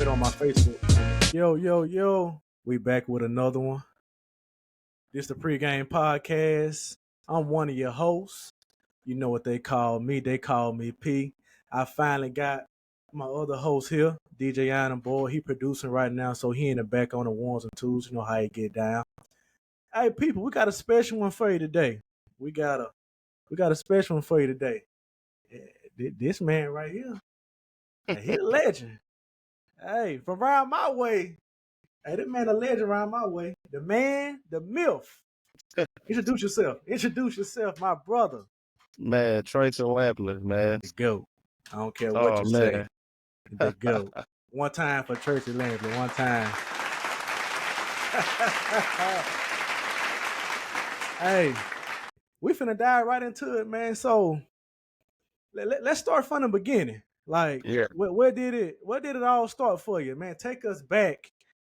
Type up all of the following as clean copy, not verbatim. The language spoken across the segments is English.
it on my Facebook. Yo, yo, yo. We back with another one. This the pregame podcast. I'm one of your hosts. You know what they call me. They call me P. I finally got my other host here, DJ Iron Boy. He producing right now, so he in the back on the ones and twos. You know how he get down. Hey, people, we got a special one for you today. We got a special one for you today. This man right here, he a legend. Hey, from around my way. Hey, this man a legend around my way. The man, the myth. Introduce yourself, my brother. Man, Tracy Lampley, man. The GOAT. I don't care what Oh, you say. man. The GOAT. One time for Tracy Lampley. One time. Hey, we finna dive right into it, man. So let's start from the beginning. Like, Yeah. where did it all start for you, man? Take us back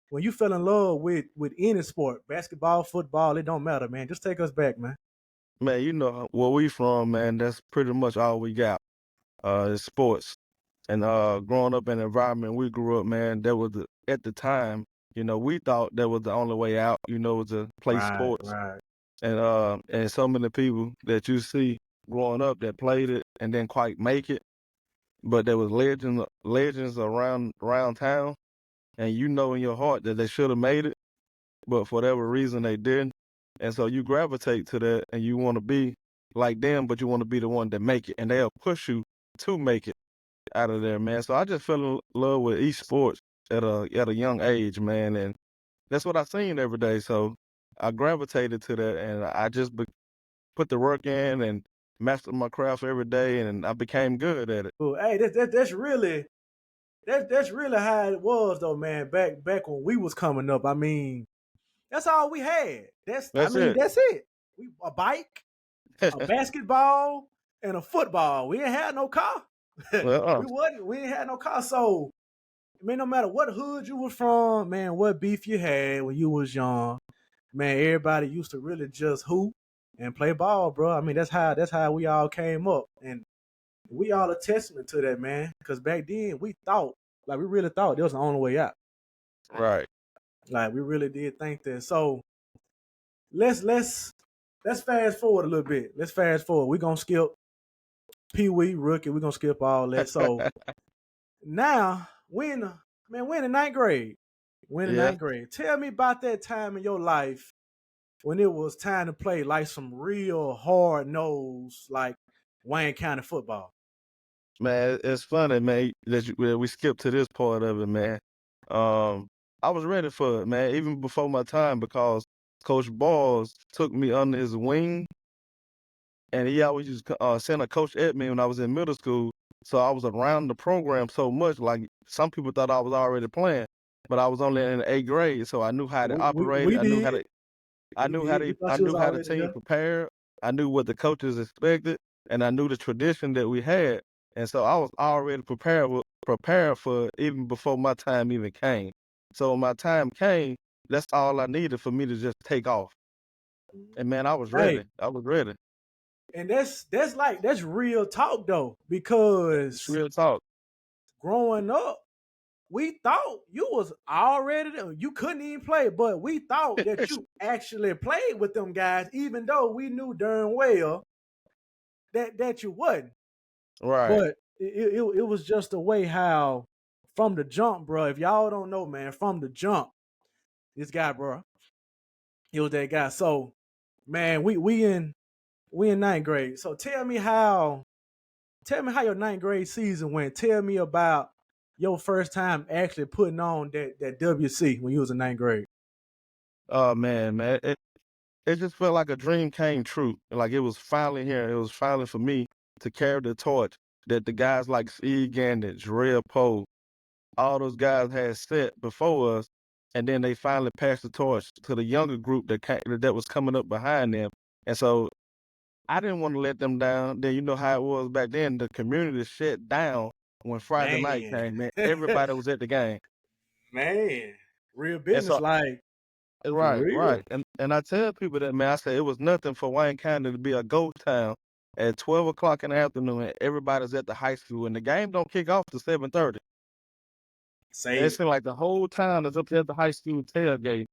when you fell in love with any sport, basketball, football, it don't matter, man. Just take us back, man. Man, you know where we from, man, that's pretty much all we got. Is sports. And growing up in the environment we grew up, man, that was at the time, we thought that was the only way out, was to play sports. Right. And so many people that you see growing up that played it and didn't quite make it, but there was legends around town, and you know in your heart that they should have made it, but for whatever reason they didn't. And so you gravitate to that and you want to be like them, but you want to be the one that make it, and they'll push you to make it out of there, man. So I just fell in love with esports at a young age, man, and that's what I seen every day. So I gravitated to that, and I just put the work in and mastered my craft every day, and I became good at it. Well, hey, that's really how it was though, man. Back when we was coming up, I mean, that's all we had. That's it. A bike, a basketball, and a football. We ain't had no car. We ain't had no car. So, I mean, no matter what hood you was from, man, what beef you had when you was young, man, everybody used to really just hoop and play ball, bro. I mean, that's how we all came up, and we all a testament to that, man. Because back then we really thought that was the only way out. Right. Like we really did think that. So let's fast forward a little bit. Let's fast forward. We're gonna skip Pee Wee, rookie. We're gonna skip all that. So now we're in the ninth grade. We're in the ninth grade. Tell me about that time in your life when it was time to play like some real hard nose, like Wayne County football. Man, it's funny, man, that we skipped to this part of it, man. I was ready for it, man, even before my time, because Coach Balls took me under his wing, and he always used to send a coach at me when I was in middle school. So I was around the program so much, like some people thought I was already playing, but I was only in the 8th grade, so I knew how to operate. I knew how the team prepared. I knew what the coaches expected, and I knew the tradition that we had. And so I was already prepared for it even before my time even came. So when my time came, that's all I needed for me to just take off. And man, I was ready. Hey, I was ready. And that's real talk though, because It's real talk. Growing up, we thought you was already you couldn't even play, but we thought that you actually played with them guys, even though we knew darn well that you wasn't. Right. But it was just a way how from the jump, bro. If y'all don't know, man, from the jump, this guy, bro, he was that guy. So, man, we in ninth grade. So tell me how your ninth grade season went. Tell me about your first time actually putting on that WC when you was in ninth grade. Oh man, it just felt like a dream came true. Like it was finally here. It was finally for me to carry the torch that the guys like Steve Gandich, Red Poe, all those guys had set before us, and then they finally passed the torch to the younger group that was coming up behind them. And so I didn't want to let them down. Then you know how it was back then. The community shut down when Friday night came, man. Everybody was at the game. Man, real business, like right. And I tell people that, man, I say it was nothing for Wayne County to be a ghost town at 12 o'clock in the afternoon, and everybody's at the high school, and the game don't kick off till 7:30. Say It it. seemed like the whole time that's up there at the high school tailgate.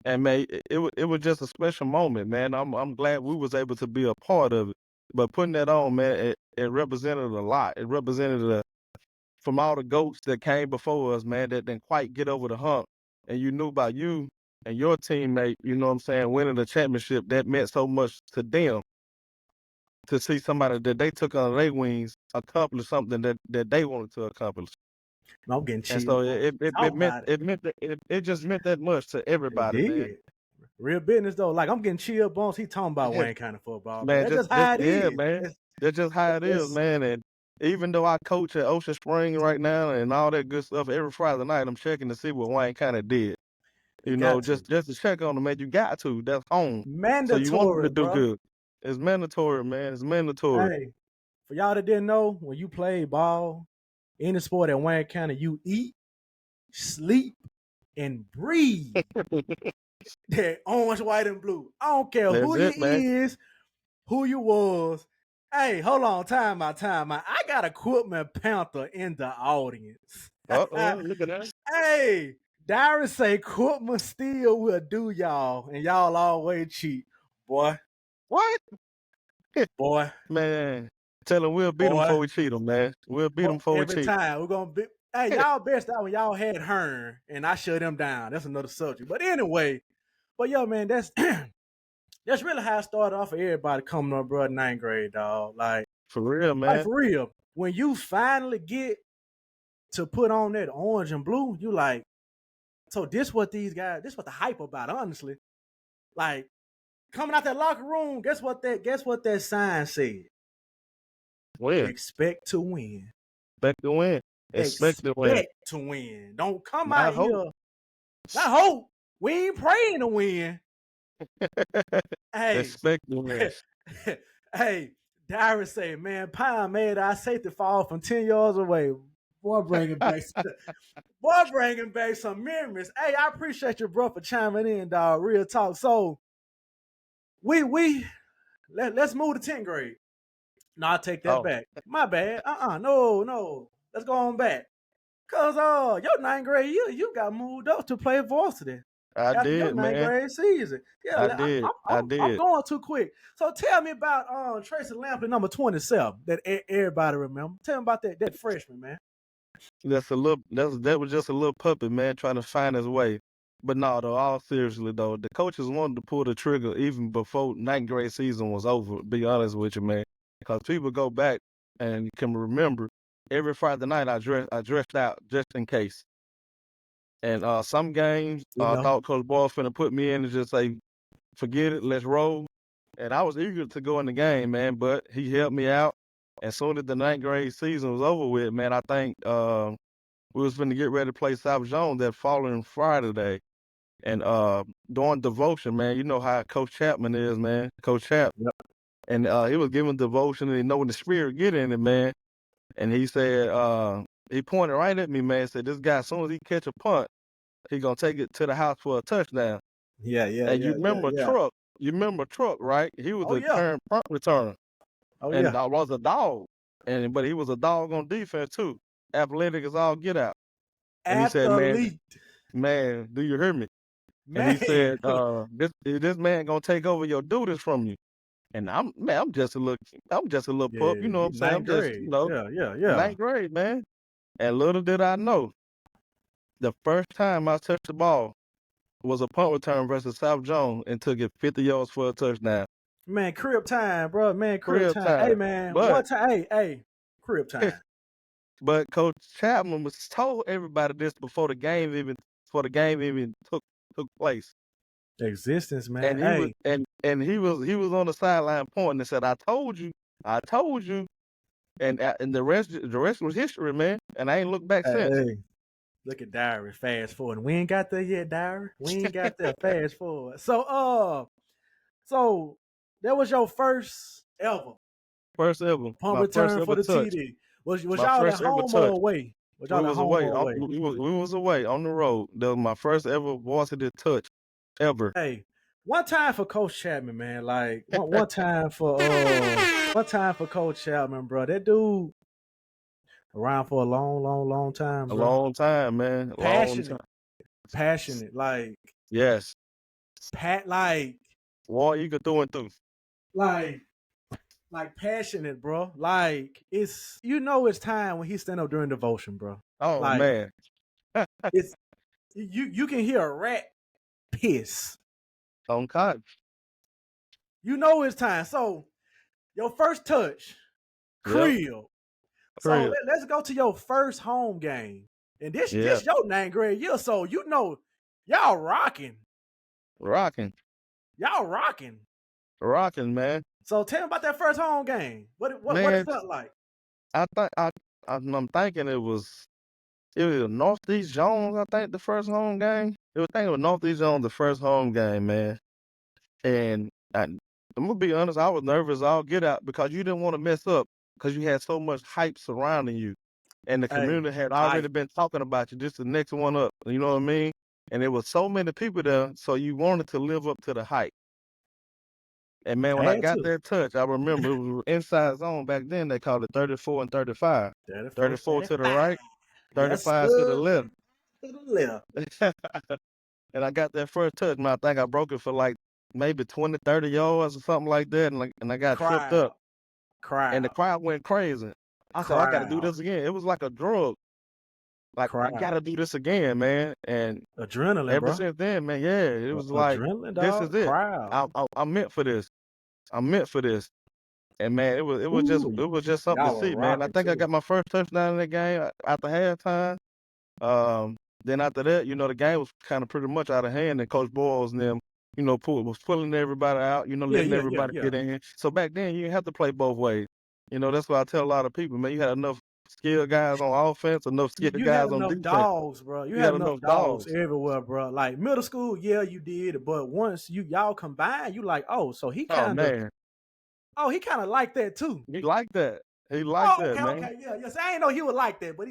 And man, it was just a special moment, man. I'm glad we was able to be a part of it. But putting that on, man, it represented a lot. It represented from all the goats that came before us, man, that didn't quite get over the hump. And you knew about you and your teammate, you know what I'm saying, winning the championship. That meant so much to them to see somebody that they took under their wings accomplish something that they wanted to accomplish. I'm getting And chill. so it Talk meant about it. it just meant that much to It everybody, man. did. Real business though. Like I'm getting chill bumps. He talking about Yeah, Wayne County football, man. man, That's just how it yeah, is. man. That's just how it is, That's man. And even though I coach at Ocean Spring right now and all that good stuff, every Friday night I'm checking to see what Wayne kind of did. you You know, got to. just to check on them, man. You got to. That's home. So you want them to Mandatory, do bro. good. It's mandatory, man. It's mandatory. Hey, for y'all that didn't know, when you play ball, any sport at Wayne County, you eat, sleep, and breathe that orange, white, and blue. I don't care That's who you it, man. is, who you was. Hey, hold on, time out. I got a Quitman Panther in the audience. Look at that. Hey, Darius say Quitman still will do y'all, and y'all always cheat. Boy, What? boy, Man, tell them we'll beat them before boy. we cheat them, man. We'll beat them before we Every cheat. time we're gonna be. Hey, y'all best out when y'all had Hearn and I shut them down. That's another subject. But anyway, but yo, man, that's that's really how I started off for everybody coming up, bro, ninth grade, dog. For real, Like man. for real. When you finally get to put on that orange and blue, you like, so this what these guys, this what the hype about, honestly. Like coming out that locker room, guess what that sign said? Win. Expect to win. Expect to win. Expect to win. Expect to win. Don't come Not out hope. here. Not hope. We ain't praying to win. Hey, Expect to win. hey, Darius say, man, Pine made our safety fall from 10 yards away. Boy, bringing back some memories. Hey, I appreciate you, bro, for chiming in, dog. Real talk. So let's move to 10th grade. No, I take that Oh, back. My bad. No. Let's go on back. Cause your ninth grade year, you got moved up to play varsity I after your did, ninth man. grade season. Yeah, I did. I I'm did. going too quick. So tell me about Tracy Lampley, number 27, that everybody remember. Tell me about that freshman, man. That was just a little puppet, man, trying to find his way. But no, though, all seriously though, the coaches wanted to pull the trigger even before ninth grade season was over, to be honest with you, man. Because people go back and can remember every Friday night I dressed out just in case. And some games You I know, thought Coach Ball finna put me in and just say, forget it, let's roll. And I was eager to go in the game, man, but he helped me out. And soon as the ninth grade season was over with, man, I think we was finna get ready to play South Jones that following Friday. And during devotion, man, you know how Coach Chapman is, man. Coach Chap. yep. And he was giving devotion and he know when the spirit get in it, man. And he said, he pointed right at me, man, said, this guy, as soon as he catch a punt, he gonna take it to the house for a touchdown. Yeah. And you remember Truck, right? He was Oh the yeah. current punt returner. Oh And yeah. I was a dog. But he was a dog on defense too. Athletic as all get out. And he said, Athlete, man, do you hear me? And he man. said, this man gonna take over your duties from you. And I'm just a little Yeah, pup, you know what you I'm saying? I'm ninth just, grade. Yeah. ninth grade, man. And little did I know, the first time I touched the ball was a punt return versus South Jones and took it 50 yards for a touchdown. Man, crib time, bro. Man, crib Real time. Hey, time. man, one But time. Hey, crib time. but Coach Chapman was told everybody this before the game even took place. Existence, man. And he was Hey, he was on the sideline pointing and said, I told you. And the rest was history, man. And I ain't looked back since. hey. Look at Diary. Fast forward. We ain't got there yet, Diary. We ain't got there. Fast forward. So that was your first ever First ever, punt my first return for ever the touch. TD. Was My y'all at first ever home or touch. away? Was We y'all at was home away. or away? We was away on the road. That was my first ever varsity touch ever. Hey, one time for Coach Chapman, man. Like one time for Coach Chapman, bro. That dude. Around for a long time, A bro. long time, man. A long time. Passionate, like Yes. like War eager through and through. like passionate, bro. Like it's time when he stand up during devotion, bro. Oh Like man. it's you can hear a rat piss. On cotton. You know it's time. So your first touch, Yep. Creel. So Creel. let's go to your first home game. And this Yeah. your 9th grade year. So y'all rocking. Rocking. Y'all rocking. Rocking, man. So tell me about that first home game. What Man, it felt like? I think I'm thinking it was Northeast Jones, I think, the first home game. I think it was Northeast Jones the first home game, man. And I'm gonna be honest, I was nervous all get out because you didn't want to mess up because you had so much hype surrounding you. And the community had already been talking about you, just the next one up. You know what I mean? And there was so many people there, so you wanted to live up to the hype. And man, when I got that touch, I remember it was inside zone back then. They called it 34 and 35. 34 to the right, 35 to the left. To the left. And I got that first touch, man. I think I broke it for like maybe 20, 30 yards or something like that. And I got tripped up. And the crowd went crazy. I said, I got to do this again. It was like a drug. Like, I got to do this again, man. And adrenaline, ever bro. since then, man, yeah, it was like, this is it. I'm meant for this. I'm meant for this. And man, it was just something to see, man. I think I got my first touchdown in that game after halftime. Then after that, the game was kind of pretty much out of hand, and Coach Boyles and them, was pulling everybody out, letting everybody get in. So back then, you didn't have to play both ways. That's why I tell a lot of people, man, you had enough skilled guys on offense, enough skilled guys on defense. You had enough dogs, bro. You had enough dogs everywhere, bro. Like middle school, yeah, you did, but once y'all combined, you like, oh, so he kind of, he kind of like that too. He liked that. He liked that, man. Okay, yeah, yes. I ain't know he would like that, but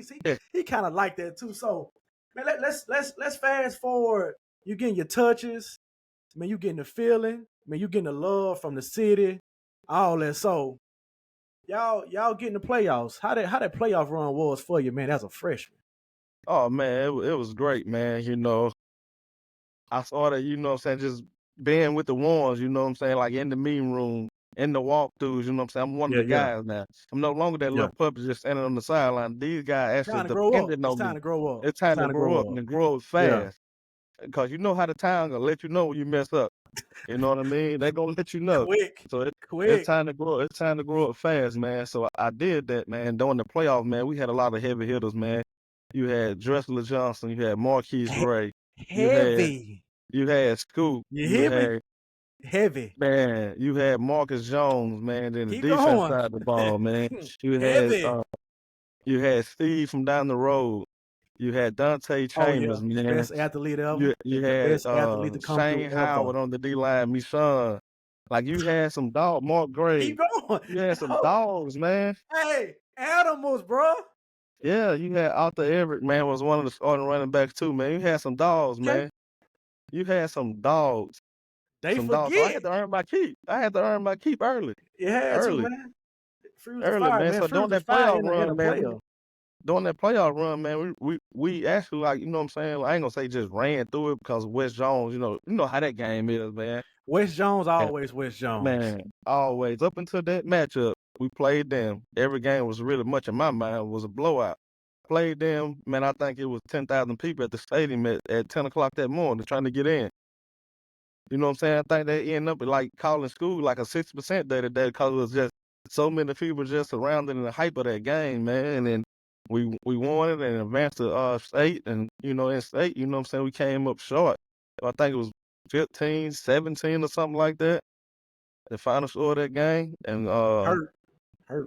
he kind of like that too. So, man, let's fast forward. You getting your touches, man. You getting the feeling, man. You getting the love from the city, all that. So, y'all getting the playoffs. How that playoff run was for you, man, as a freshman? Oh man, it was great, man. I started, just being with the ones, like in the meeting room, in the walkthroughs, I'm one of the guys now. I'm no longer that little puppy just standing on the sideline. These guys actually depended on me. It's time to grow up. It's time to grow up and grow up fast. Because you know how the town gonna let you know when you mess up. You know what I mean? They gonna let you know. Quick. So it's time to grow. It's time to grow up fast, man. So I did that, man. During the playoffs, man, we had a lot of heavy hitters, man. You had Dressler Johnson, you had Marquise Gray, you had Scoop, you had heavy. Man, you had Marcus Jones, man, then the defense side of the ball, man. You had Steve from down the road. You had Dante Chambers, man. Best athlete ever. You had Shane Howard on the D-line, Michon. Like, you had some dogs, Mark Gray. Keep going. You had some dogs, man. Hey, animals, bro. Yeah, you had Arthur Everett, man, was one of the starting running backs too, man. You had some dogs, man. You had some dogs. They some forget. Dogs. So I had to earn my keep. Early. You had to, man. Early, man. So during that playoff run, man. During that playoff run, man, we actually, like, you know what I'm saying? I ain't gonna say just ran through it because West Jones, you know how that game is, man. West Jones, always West Jones. Man, always. Up until that matchup, we played them. Every game was really much in my mind was a blowout. Played them, man, I think it was 10,000 people at the stadium at 10 o'clock that morning trying to get in. You know what I'm saying? I think they end up like calling school like a 60% day to day because it was just so many people just surrounding the hype of that game, man. And then we won it and advanced to state, and in state, you know what I'm saying, we came up short. I think it was 15, 17 or something like that. The final score of that game. And hurt.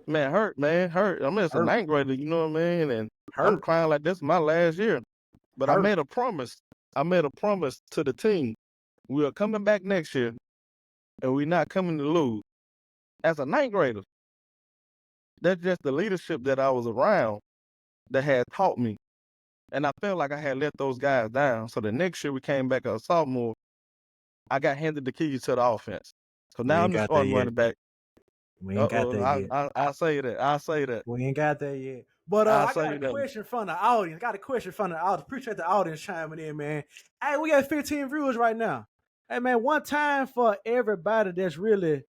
Man, hurt. I mean, it's a 9th grader, you know what I mean? And I'm crying like this is my last year. But I made a promise. I made a promise to the team. We are coming back next year, and we're not coming to lose. As a 9th grader, that's just the leadership that I was around that had taught me. And I felt like I had let those guys down. So the next year we came back as a sophomore, I got handed the keys to the offense. So now I'm the starting running back. We ain't got that yet. I say that. We ain't got that yet. But I'll I say got a you that. question from the audience. Appreciate the audience chiming in, man. Hey, we got 15 viewers right now. Hey, man, one time for everybody that's really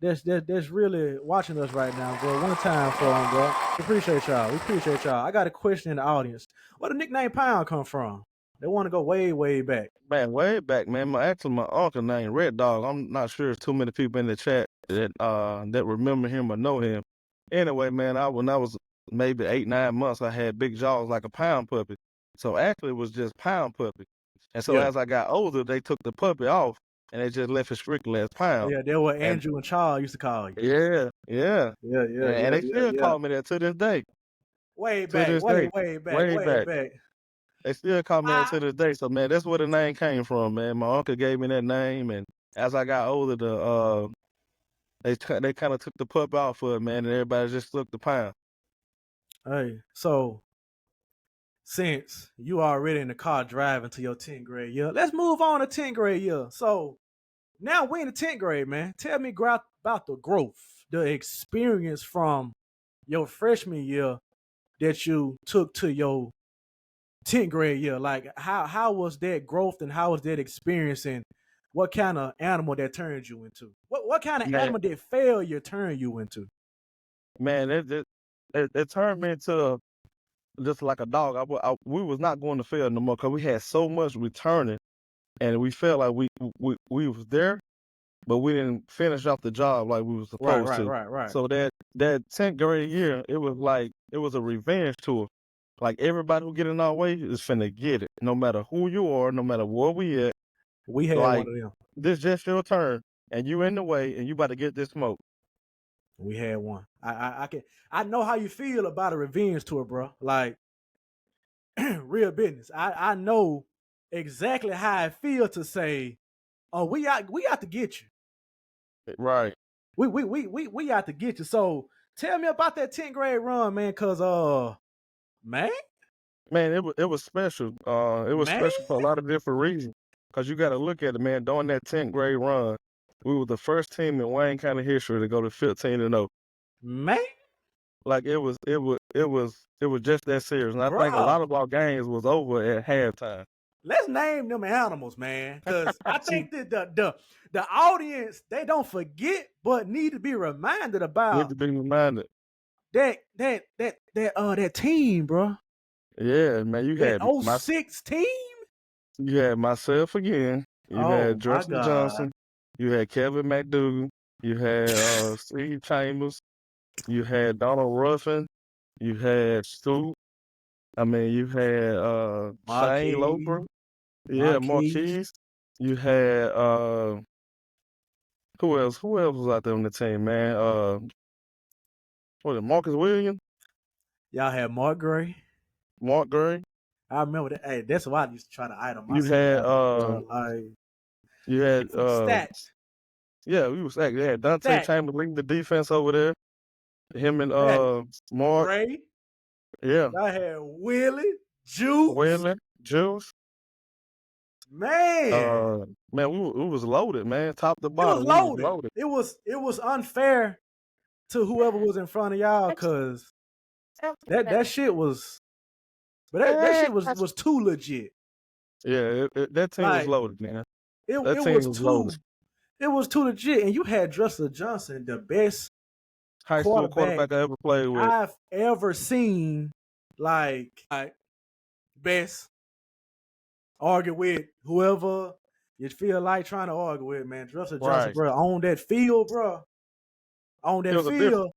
watching us right now, bro. One time for them, bro. We appreciate y'all. I got a question in the audience. Where the nickname Pound come from? They want to go way, way back. Man, way back, man. Actually, my uncle named Red Dog. I'm not sure if too many people in the chat that remember him or know him. Anyway, man, when I was maybe 8, 9 months, I had big jaws like a pound puppy. So actually, it was just pound puppy. And so Yeah. as I got older, they took the puppy off and they just left it strictly as pound. Yeah, that's what And Andrew and Charles used to call you. yeah. And they still Yeah. call me that to this day. Way To back, this day, way way back. back. They still call me that to this day. So man, that's where the name came from, man. My uncle gave me that name, and as I got older, they kind of took the pup out for it, man, and everybody just took the pound. Hey, so since you already in the car driving to your 10th grade year, let's move on to 10th grade year. So now we're in the 10th grade, man. Tell me about the growth, the experience from your freshman year that you took to your 10th grade year. Like how was that growth and how was that experience and what kind of animal that turned you into? What kind of Man, animal did failure turn you into? man, it turned me into just like a dog. We was not going to fail no more because we had so much returning, and we felt like we was there, but we didn't finish off the job like we was supposed to. Right. So that 10th grade year, it was a revenge tour. Like everybody who get in our way is finna get it, no matter who you are, no matter where we at. We had Like one of them. this just your turn, and you in the way, and you about to get this smoke. We had one. I know how you feel about a revenge tour, bro. Like real business. I know exactly how I feel to say, oh, we out to get you. Right. We out to get you. So tell me about that 10th grade run, man, cause man, it was special. It was man, special for a lot of different reasons. Cause you got to look at it, man. During that 10th grade run, we were the first team in Wayne County history to go to 15-0. man. Like it was just that serious. And I think a Bruh, lot of our games was over at halftime. let's name them animals, man. Cause I think that the audience, they don't forget, but need to be reminded Need about to be reminded. that team, bro. Yeah, man. You That had 06 team? you had myself again. You Oh had my Justin God. Johnson. You had Kevin McDougal. You had Steve Chambers. You had Donald Ruffin. You had Stu. I mean, you had Shane Marquise. Loper. Yeah, Marquise. You had who else? Who else was out there on the team, man? What was it, Marcus Williams? Y'all had Mark Gray. Mark Gray. I remember that. Hey, that's why I used to try to item You myself had out. Like you had stats. yeah, we was actually had Dante Chambers leading the defense over there. Him and Mark. Gray. Yeah. Y'all had Willie, Juice. Juice. Man. Man, we was loaded, man. Top to It bottom. was We was loaded. It was unfair to whoever was in front of y'all because that shit was, but that shit was too legit. Yeah, that team was Like, loaded, man. It That team was loaded. It was too legit, and you had Justin Johnson, the best High school quarterback I ever played with. I've ever seen. Like best argue with whoever you feel like trying to argue with, man. Justin Johnson, bro, on that field, bro. On that field,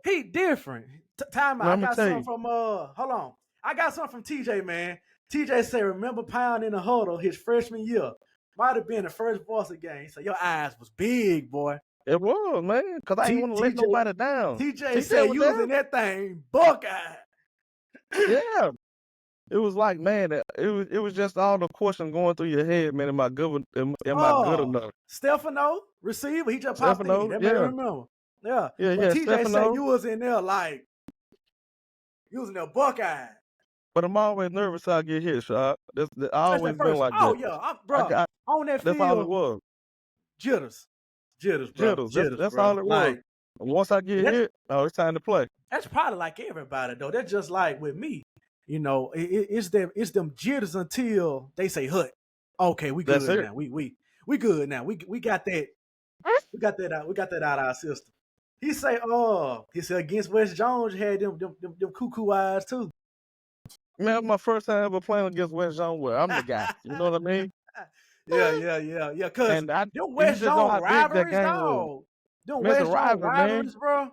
he different. Time out. I got something from hold on. I got something from TJ, man. TJ said, remember Pound in the huddle his freshman year. Might have been the first Boston game. So your eyes was big, boy. It was, man, because I didn't want to let nobody down. TJ said you was in that thing buck-eyed. Yeah. It was like, man, it was just all the questions going through your head, man. Am I good enough? Stefano, receiver, he just popped in. That made me remember. Yeah. But TJ Stefano. said you was in there like, you was in there buck-eyed. But I'm always nervous how I get hit, shot. I always been like that. Oh, yeah, bro. On that field. That's all it was. Jitters, bro. That's all it was. Once I get hit, it's time to play. That's probably like everybody though. That's just like with me. You know, it's them jitters until they say hut. Okay, we That's good it. now. We good now. We got that. We got that out. We got that out of our system. He said against West Jones, you had them cuckoo eyes too. Man, my first time ever playing against West Jones, where I'm the guy. You know what I mean? Yeah. Cause And them you West just know Jones how big that rivalries, game was. dog. Them Man, it's a West Jones rivalry, man. rivalries, bro.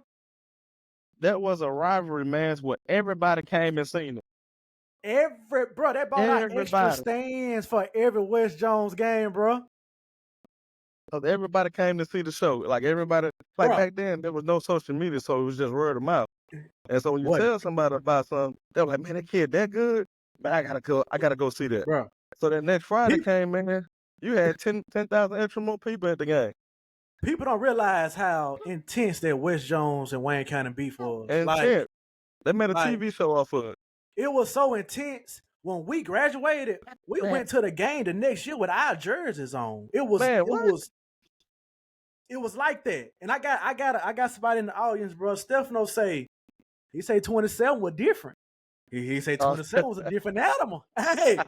That was a rivalry, man. It's where everybody came and seen it. They bought out extra stands for every West Jones game, bro. So everybody came to see the show. Like everybody, like back then, there was no social media, so it was just word of mouth. And so when you tell somebody about something, they're like, "Man, that kid that good? Man, I gotta go see that." Bro. So that next Friday came in, you had 10,000 extra more people at the game. People don't realize how intense that West Jones and Wayne County beef was. Intense. They made a TV show off of it. It was so intense. When we graduated, we went to the game the next year with our jerseys on. It was like that. And I got somebody in the audience, bro. Stefano he say 27 was different. He say 27 was a different animal. Hey,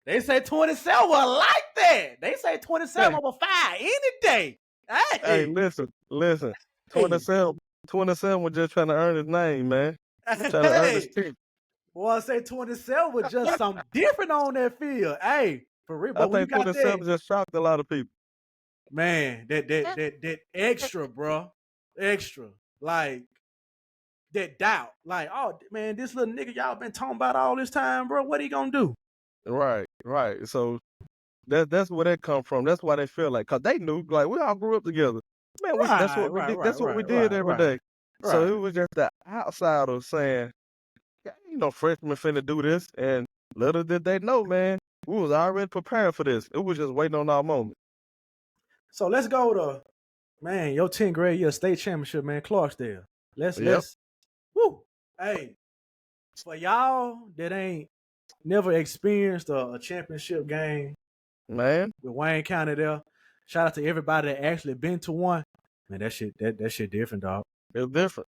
they say 27 was like that. They say 27 over 5 any day. Hey, listen. 27 was just trying to earn his name, man. Trying to earn his team. Well, I say 27 was just something different on that field. Hey, for real. But I think 27 just shocked a lot of people. Man, that extra, bro. Extra. Like, that doubt. Like, oh, man, this little nigga y'all been talking about all this time, bro. What he gonna do? Right. So that's where that come from. That's why they feel like, because they knew, like, we all grew up together. Man, that's what we did. That's what we did every day. So it was just the outsider saying, you know, freshmen finna do this. And little did they know, man, we was already preparing for this. It was just waiting on our moment. So let's go to, man, your 10th grade year state championship, man, Clarksdale. Let's woo. Hey, for y'all that ain't never experienced a championship game, man, with Wayne County there, shout out to everybody that actually been to one. Man, that shit different, dog. It's different.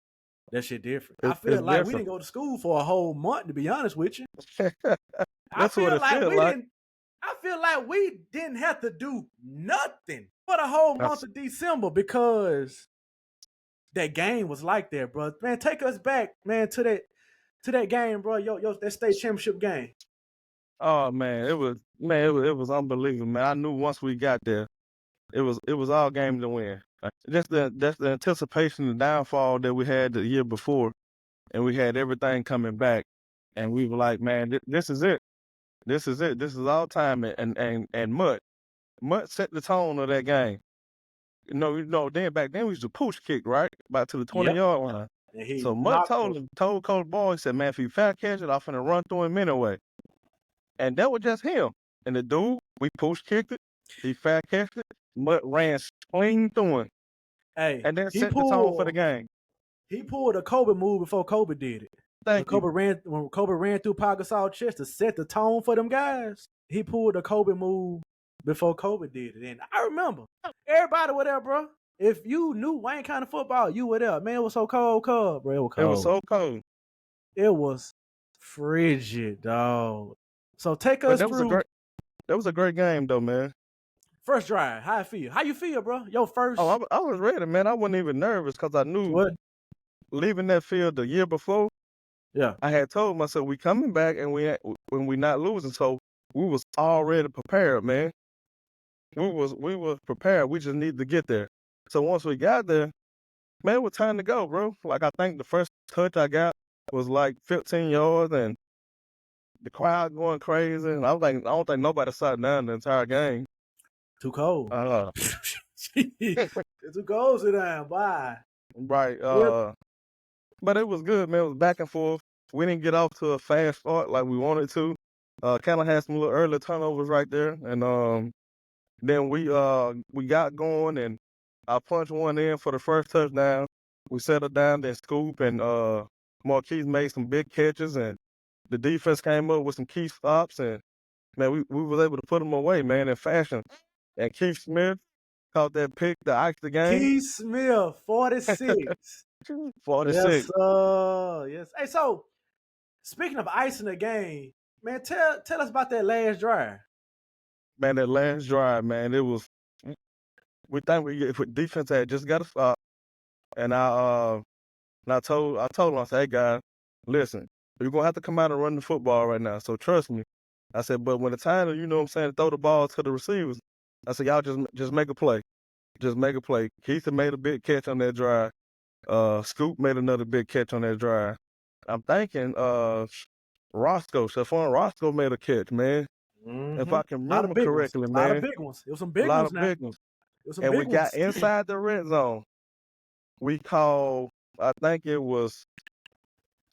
That shit different. I feel like we didn't go to school for a whole month, to be honest with you. I feel like we didn't have to do nothing for the whole month of December because that game was like that, bro. Man, take us back, man, to that game, bro. Yo, that state championship game. Oh man, it was unbelievable, man. I knew once we got there, it was all game to win. That's the anticipation, the downfall that we had the year before, and we had everything coming back, and we were like, man, this is it. This is it. This is all time. And Mutt set the tone of that game. You know, then back then we used to push kick, right? About to the 20-yard line. So Mutt told Coach Boy, he said, man, if you fat catch it, I'm finna run through him anyway. And that was just him. And the dude, we push kicked it, he fat catched it, Mutt ran clean through him. Hey, and then set the tone for the game. He pulled a Kobe move before Kobe did it. When Kobe ran through Pau Gasol's chest to set the tone for them guys, he pulled a Kobe move before Kobe did it. And I remember everybody were there, bro. If you knew Wayne County football, you were there. Man, it was so cold, bro. It was cold. It was so cold. It was frigid, dog. So take us through. That was a great game, though, man. First drive, how I feel? How you feel, bro? Your first. Oh, I was ready, man. I wasn't even nervous because I knew leaving that field the year before. Yeah, I had told myself we coming back and when we not losing, so we was already prepared, man. We was prepared. We just needed to get there. So once we got there, man, it was time to go, bro. Like I think the first touch I got was like 15 yards, and the crowd going crazy. And I was like, I don't think nobody sat down the entire game. Too cold. It's too cold to sit down. Bye. Right. But it was good, man. It was back and forth. We didn't get off to a fast start like we wanted to. Kind of had some little early turnovers right there, and then we got going, and I punched one in for the first touchdown. We settled down, then scoop, and Marquise made some big catches, and the defense came up with some key stops, and man, we was able to put them away, man, in fashion. And Keith Smith, caught that pick to ice the game. Keith Smith, 46. 46. Yes, sir. Yes. Hey, so speaking of icing the game, man, tell us about that last drive. Man, that last drive, man, it was. We think if defense had just got to stop, and I told him, I said, hey guys, listen, you're gonna have to come out and run the football right now. So trust me. I said, but when the time, you know what I'm saying, to throw the ball to the receivers, I said, y'all just make a play. Just make a play. Keith made a big catch on that drive. Scoop made another big catch on that drive. I'm thinking Stephon Roscoe made a catch, man. If I can remember correctly, man. A lot of big ones. It was some big ones now. Big ones. It was some and big we ones. got inside the red zone. We called, I think it was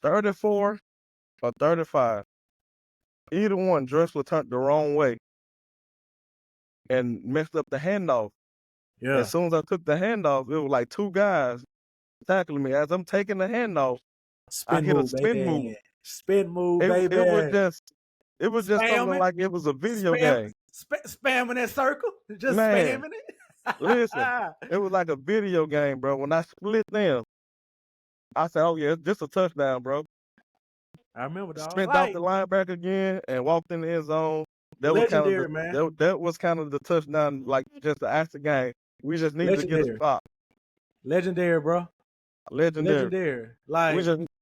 34 or 35. Either one, Drexler turned the wrong way and messed up the handoff. Yeah. As soon as I took the handoff, it was like two guys tackling me. As I'm taking the handoff, I hit a spin move. Spin move, baby. It was just something like it was a video game. Spamming that circle, just spamming it. Listen, it was like a video game, bro. When I split them, I said, "Oh yeah, this a touchdown, bro." I remember, dog. Spent out the linebacker again and walked in the end zone. That legendary, was kind of that was kind of the touchdown, like just to ask the game. We just needed to get a stop. Legendary, bro. Legendary. Like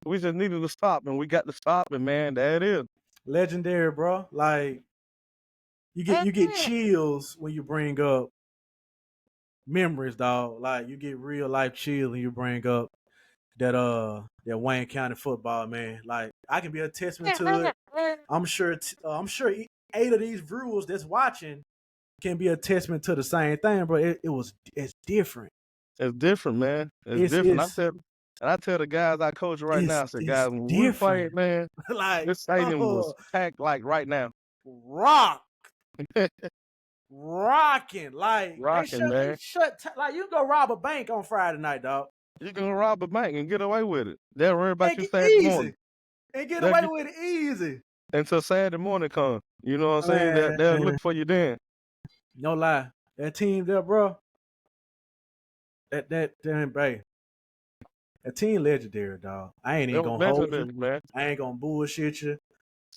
we just needed to stop, and we got to stop, and man, there it is. Legendary, bro. Like you get chills when you bring up memories, dog. Like you get real life chills when you bring up that Wayne County football, man. Like I can be a testament to it. I'm sure 8 of these viewers that's watching can be a testament to the same thing, bro. It's different. It's different, man. It's different. I tell the guys I coach right now, I said, guys, when we play, man, like this stadium was packed like right now. Rocking, like rocking, man. Like you can go rob a bank on Friday night, dog. You can rob a bank and get away with it. They'll worry about you Saturday morning. And get away with it easy. Until Saturday morning comes. You know what I'm saying? They'll look for you then. No lie. That team there, bro. That damn, babe. That team legendary, dog. I ain't even gonna hold you. Man. I ain't gonna bullshit you.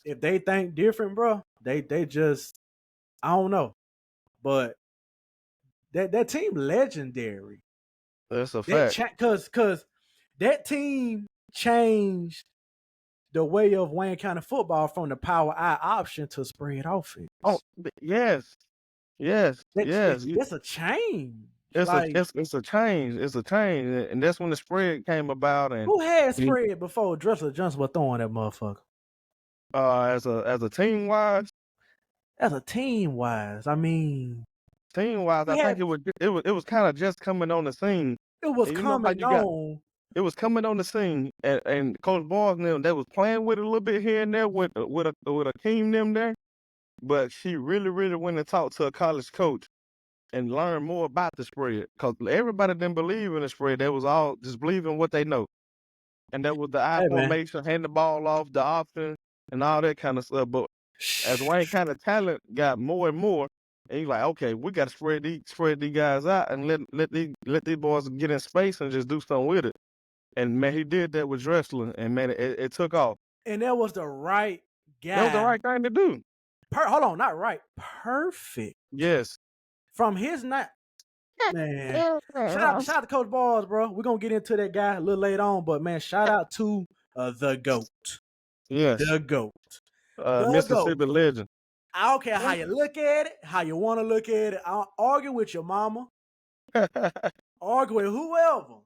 If they think different, bro, they just, I don't know. But that team legendary. That's a fact. Cause that team changed the way of Wayne County football from the power I option to spread offense. Oh, yes. It's a change. It's a change. It's a change. And that's when the spread came about. And who had spread before Drexler Johnson was throwing that motherfucker? As a team wise. As a team wise, I mean, team wise, I think it was kind of just coming on the scene. It was coming on. It was coming on the scene, and Coach Boyles and them, they was playing with it a little bit here and there with a team them there, but she really went and talked to a college coach and learned more about the spread, because everybody didn't believe in the spread. They was all just believing what they know, and that was the I formation, hand the ball off, the option, and all that kind of stuff. But as Wayne kind of talent got more and more, and he's like, okay, we got to spread these guys out and let these boys get in space and just do something with it. And man, he did that with Drexler, and man, it took off. And that was the right guy. That was the right thing to do. Hold on, not right. Perfect. Yes. From his night, man. Shout out to Coach Boyles, bro. We're gonna get into that guy a little later on, but man, shout out to the GOAT. Yes. The GOAT. Mississippi legend. I don't care how you look at it, how you want to look at it. I'll argue with your mama. Argue with whoever.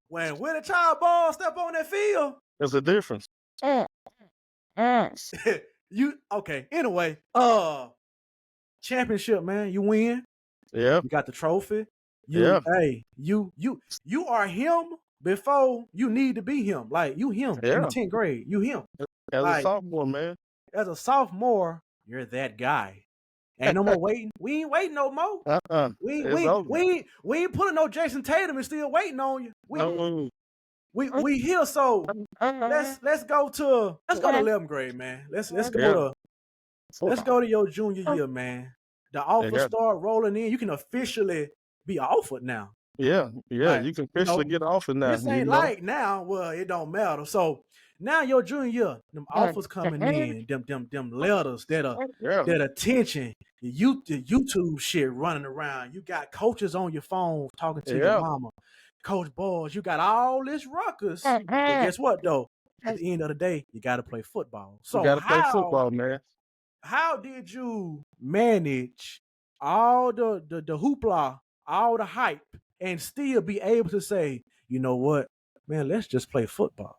When a child ball step on that field, there's a difference. Anyway, championship, man. You win. Yeah. You got the trophy. Hey, you are him before you need to be him. Like you him in the 10th grade. You him. As a sophomore, man. As a sophomore, you're that guy. Ain't no more waiting. We ain't waiting no more. We ain't putting no Jason Tatum and still waiting on you. We here, so let's go to 11th grade, man. Let's go to your junior year, man. The offers start rolling in. You can officially be offered now. Yeah, Like, you can you officially know, get offered now, this you ain't know? like now. Well, it don't matter. So now your junior year, them offers coming in, them letters Yeah. that attention, the YouTube shit running around. You got coaches on your phone talking to your Yeah. mama, Coach Boys. You got all this ruckus. But guess what though? At the end of the day, you got to play football. You So gotta play football, man. how did you manage all the hoopla, all the hype, and still be able to say, you know what, man, let's just play football?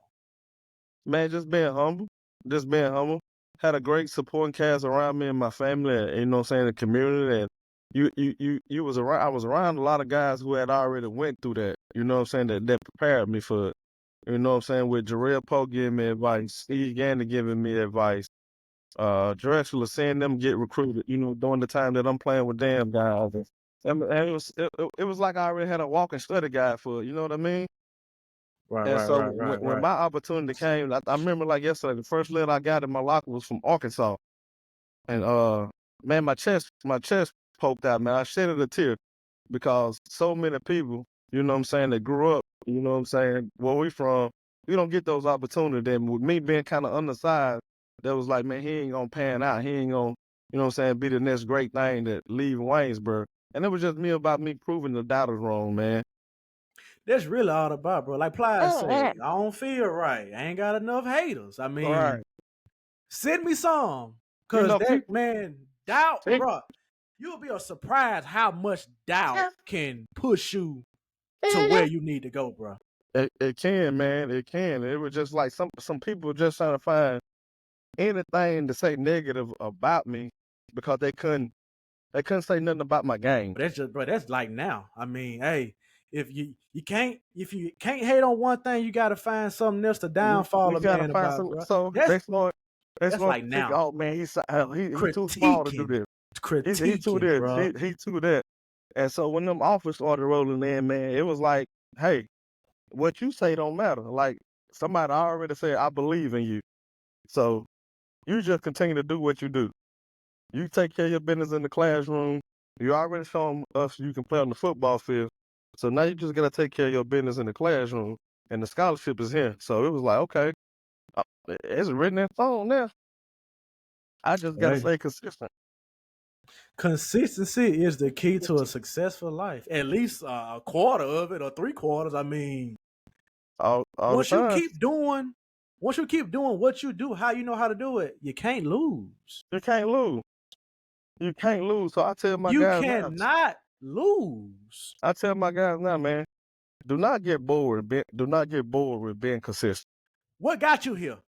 Man, just being humble. Just being humble. Had a great supporting cast around me and my family, and, you know what I'm saying, the community. And you was around. I was around a lot of guys who had already went through that. You know what I'm saying, that prepared me for it. You know what I'm saying, with Jarrell Poe giving me advice, Steve Gander giving me advice, Drexler seeing them get recruited. You know, during the time that I'm playing with them guys. And it was like I already had a walking study guide for it. You know what I mean? And so when my opportunity came, I remember like yesterday, the first letter I got in my locker was from Arkansas. And man, my chest poked out, man. I shedded a tear because so many people, you know what I'm saying, that grew up, you know what I'm saying, where we from, you don't get those opportunities. And with me being kind of undersized, that was like, man, he ain't gonna pan out. He ain't gonna, you know what I'm saying, be the next great thing that leave Waynesburg. And it was just about me proving the doubters wrong, man. That's really all about, bro. Like Plies say, I don't feel right. I ain't got enough haters. I All right. mean, send me some. You Cause know, that people, man, doubt, bro. You'll be surprised how much doubt can push you to where you need to go, bro. it can, man. It can. It was just like some people just trying to find anything to say negative about me because they couldn't say nothing about my game. But that's just, bro, that's like now. I mean, hey, if you can't hate on one thing, you gotta find something else to downfall a gotta man find about, some. bro. So That's that's like think, now. oh man, he too small to do this. He too Critiquing, this. bro. He too that. And so when them offers started rolling in, man, it was like, hey, what you say don't matter. Like somebody already said, I believe in you. So you just continue to do what you do. You take care of your business in the classroom. You already shown us you can play on the football field. So now you just got to take care of your business in the classroom. And the scholarship is here. So it was like, okay, it's written in stone now. I just got to Hey, stay consistent. consistency is the key to a successful life. At least a quarter of it or 3/4. I mean, All the once you time. keep doing what you do, how you know how to do it, you can't lose. You can't lose. You can't lose. So I tell my You guys now. cannot lose. I tell my guys now, man, do not get bored. Do not get bored with being consistent. What got you here?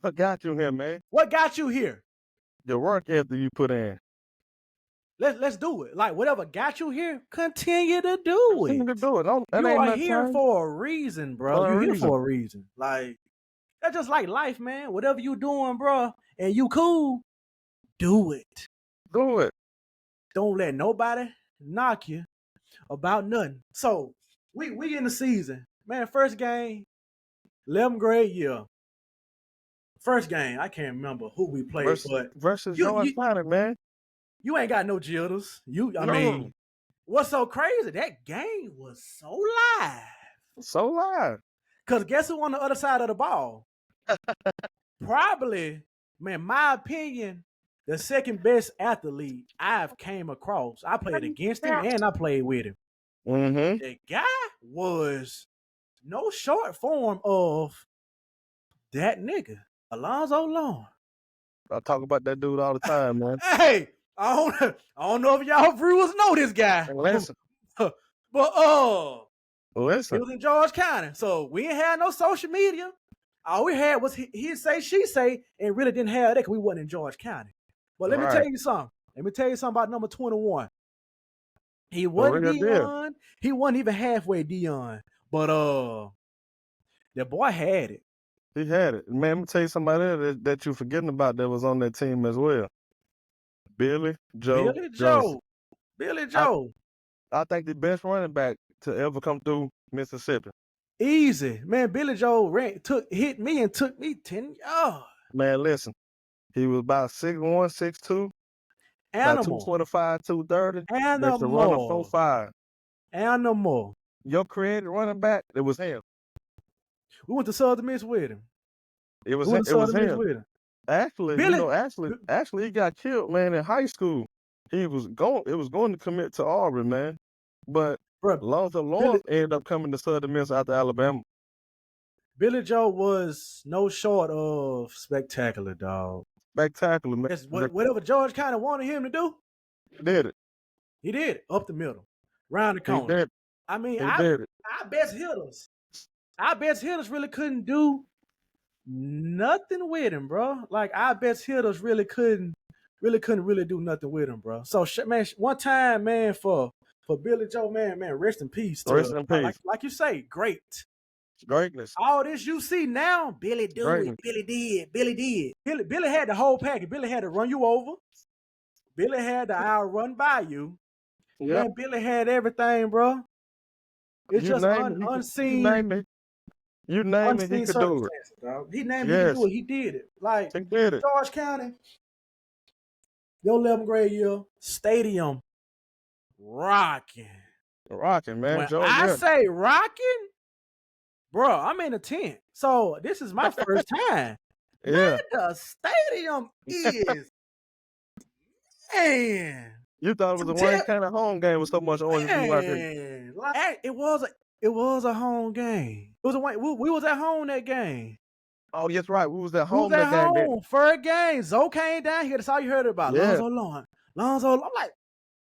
What got you here, man? What got you here? The work ethic you put in. Let's do it. Like whatever got you here, continue to do it. Continue to do it. That You ain't are nothing here time. for a reason, bro. For a You're here reason. for a reason. Like that's just like life, man. Whatever you doing, bro, and you cool, do it. Do it. Don't let nobody knock you about nothing. So we in the season, man. First game, 11th grade year. First game, I can't remember who we played, but Versus you George Planet, man. you ain't got no jitters. I No. mean, what's so crazy? That game was so live. So live. Cause guess who on the other side of the ball? Probably, man, my opinion, the second best athlete I've came across. I played against him and I played with him. Mm-hmm. The guy was no short form of that nigga, Alonzo Long. I talk about that dude all the time, man. Hey, I don't know if y'all viewers know this guy. Listen. But Listen. he was in George County. So we ain't had no social media. All we had was he say, she say, and really didn't have that because we wasn't in George County. But let me tell you something. Let me tell you something about number 21. He wasn't Dion. He wasn't even halfway Dion. But that boy had it. He had it. Man, let me tell you somebody that you're forgetting about that was on that team as well. Billy Joe. Billy Joe. I think the best running back to ever come through Mississippi. Easy. Man, Billy Joe hit me and took me 10 yards. Man, listen. He was about 6'1", 6'2". Animal. About 225, 230. Animal. That's the runner 4'5". And no more. Your creative running back, it was him. We went to Southern Miss with him. It was We him. went to It was Southern Miss him. with him. Actually, Billy, actually, he got killed, man, in high school. It was going to commit to Auburn, man. But bro, Lonzo Billy, Lawrence ended up coming to Southern Miss out to Alabama. Billy Joe was no short of spectacular, dog. Spectacular, man. That's whatever George kind of wanted him to do. He did it. He did it up the middle, round the He corner. did it. I mean, He did it. our best hitters really couldn't do nothing with him, bro. Like our best hitters really couldn't do nothing with him, bro. So man, one time, man, for Billy Joe, man, rest in peace. Rest in peace. Like you say, great. Greatness. All this you see now, Billy do Greatness. it. Billy did. Billy had the whole package. Billy had to run you over. Billy had to outrun by you. Yeah. Man, Billy had everything, bro. It's You just unseen. You name it, he could do it. Dog. He named it, he could do it. He did it. Like he did it. George County, your 11th grade year, stadium rocking. Rocking, man. When George, I say rocking, bro, I'm in a tent. So this is my first time. Yeah. Man, the stadium is, man. You thought it was a Wayne County home game with so much orange juice out there. Like, it was a home game. It was we was at home that game. Oh, yes, right. We was at home that game. Home for a game. Zoe came down here. That's all you heard about. Yeah. Lonzo. I'm like,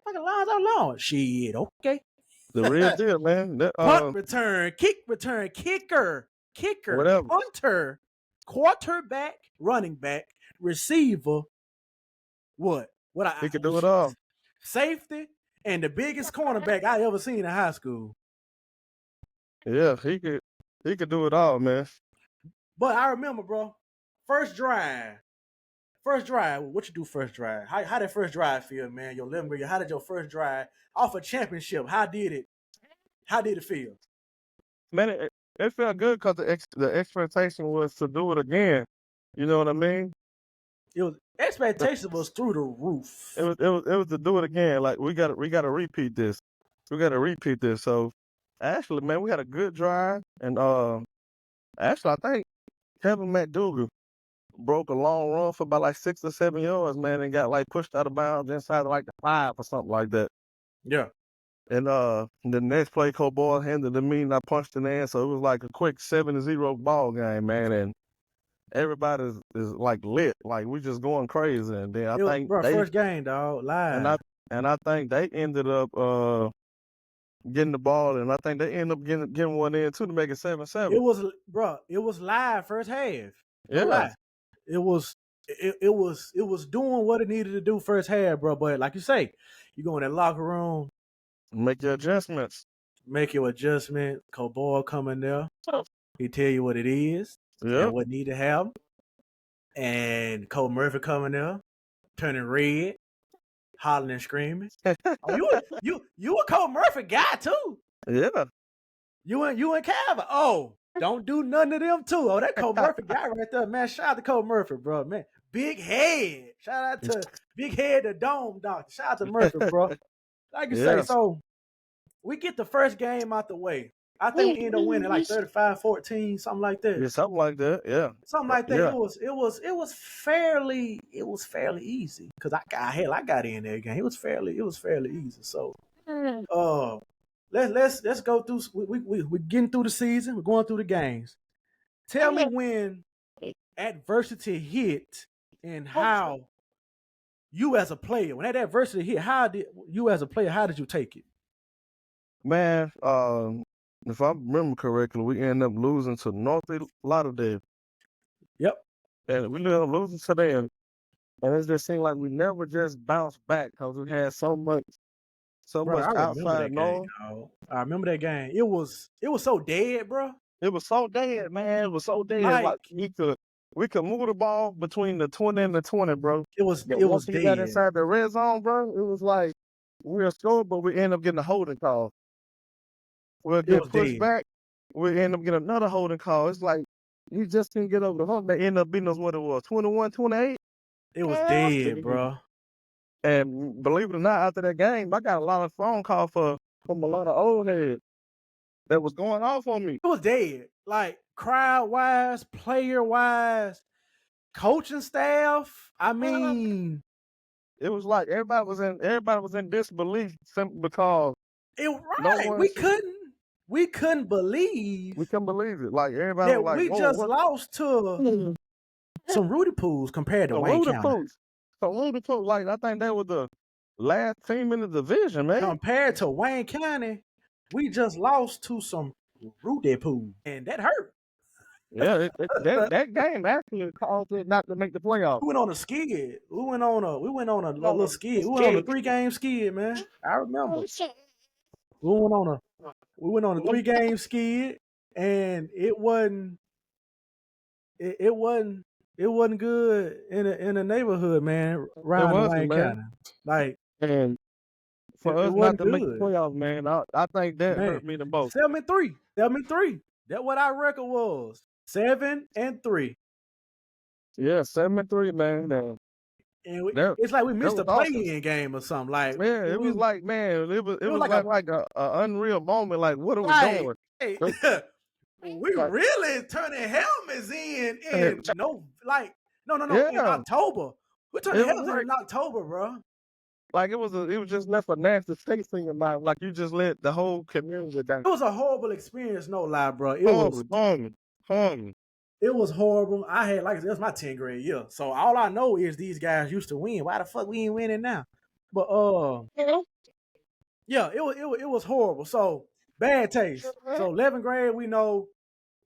fucking Lonzo Lawrence. Shit, okay. The real deal, man. Punt return, kick return, kicker, whatever. punter, quarterback, running back, receiver. What? He could do it all. Safety and the biggest cornerback I ever seen in high school. Yeah, he could do it all, man. But I remember, bro, first drive. What you do first drive? How did first drive feel, man? Your 11th grade. How did your first drive off a championship? How did it feel? Man, it felt good because the expectation was to do it again. You know what I mean? Expectation was through the roof. It was to do it again. Like we got to repeat this. So actually, man, we had a good drive, and actually, I think Kevin McDougal broke a long run for about like 6 or 7 yards, man, and got like pushed out of bounds inside of like the 5 or something like that. Yeah. And the next play, Cole Boyle handed to me, and I punched in the end, so it was like a quick 7-0 ball game, man, and everybody is like lit, like we just going crazy. And then I think first game, dog, live. And I think they ended up getting the ball, and I think they ended up getting one in too to make it 7-7. It was live first half. Yeah. It was doing what it needed to do first half, bro. But like you say, you go in that locker room, make your adjustments. Cole Boyle coming there. He tell you what it is. Yeah. And what need to happen. And Cole Murphy coming there, turning red, hollering and screaming. Oh, you a Cole Murphy guy too. Yeah. You and Keivie. Oh, don't do none of them too. Oh, that Cole Murphy guy right there, man. Shout out to Cole Murphy, bro, man. Big head. Shout out to Big Head, the Dome Doctor. Shout out to Murphy, bro. Like you say, so we get the first game out the way. I think we ended up winning like 35-14, something like that. Yeah, something like that. Yeah. Something like that. Yeah. It was fairly easy. Because I got in that game. It was fairly easy. So let's go through. We're getting through the season. We're going through the games. Tell me when adversity hit and how you as a player, when that adversity hit, how did you take it? Man, if I remember correctly, we ended up losing to North Lauderdale. Yep. And we ended up losing to them. And it just seemed like we never just bounced back because we had so much outside noise. I remember that game. It was so dead, bro. It was so dead, man. It was so dead. Like we could move the ball between the 20 and the 20, bro. It was dead. Once we got inside the red zone, bro, it was like we were scored, but we ended up getting a holding call. We'll get pushed back. We end up getting another holding call. It's like you just couldn't get over the hump. They ended up beating us what it was, 21-28. It was dead, bro. And believe it or not, after that game, I got a lot of phone calls for from a lot of old heads that was going off on me. It was dead. Like crowd wise, player wise, coaching staff. I mean, it was like everybody was in disbelief simply because no one we couldn't believe we couldn't believe it. Like everybody that was like, we "Whoa, just what?" lost to some Rudy Pools compared to So Wayne Rudy County. Pooch. So Rudy Pooch, like I think that was the last team in the division, man. Compared to Wayne County, we just lost to some Rudy Pools, and that hurt. Yeah, that game actually caused it not to make the playoffs. We went on a skid. We went on a little skid. We went on a 3-game skid, man. I remember. We went on a 3-game skid, and it wasn't good in the neighborhood, man. Riding to Wayne County, like, and for us not to make the playoffs, man, I think that hurt me the most. 7-3. That's what our record was. 7-3. Yeah, 7-3, man. And it's like we missed a play-in game or something. Like, man, it was like, man, it was like an unreal moment. Like, what are we doing? Hey, we really turning helmets in no. In October. We turning helmets in October, bro. Like it was just left a nasty taste in your mouth. Like you just let the whole community down. It was a horrible experience, no lie, bro. It was horrible. It was horrible. I had, like I said, it was my 10th grade year. So all I know is these guys used to win. Why the fuck we ain't winning now? But yeah, it was horrible. So bad taste. So 11th grade, we know,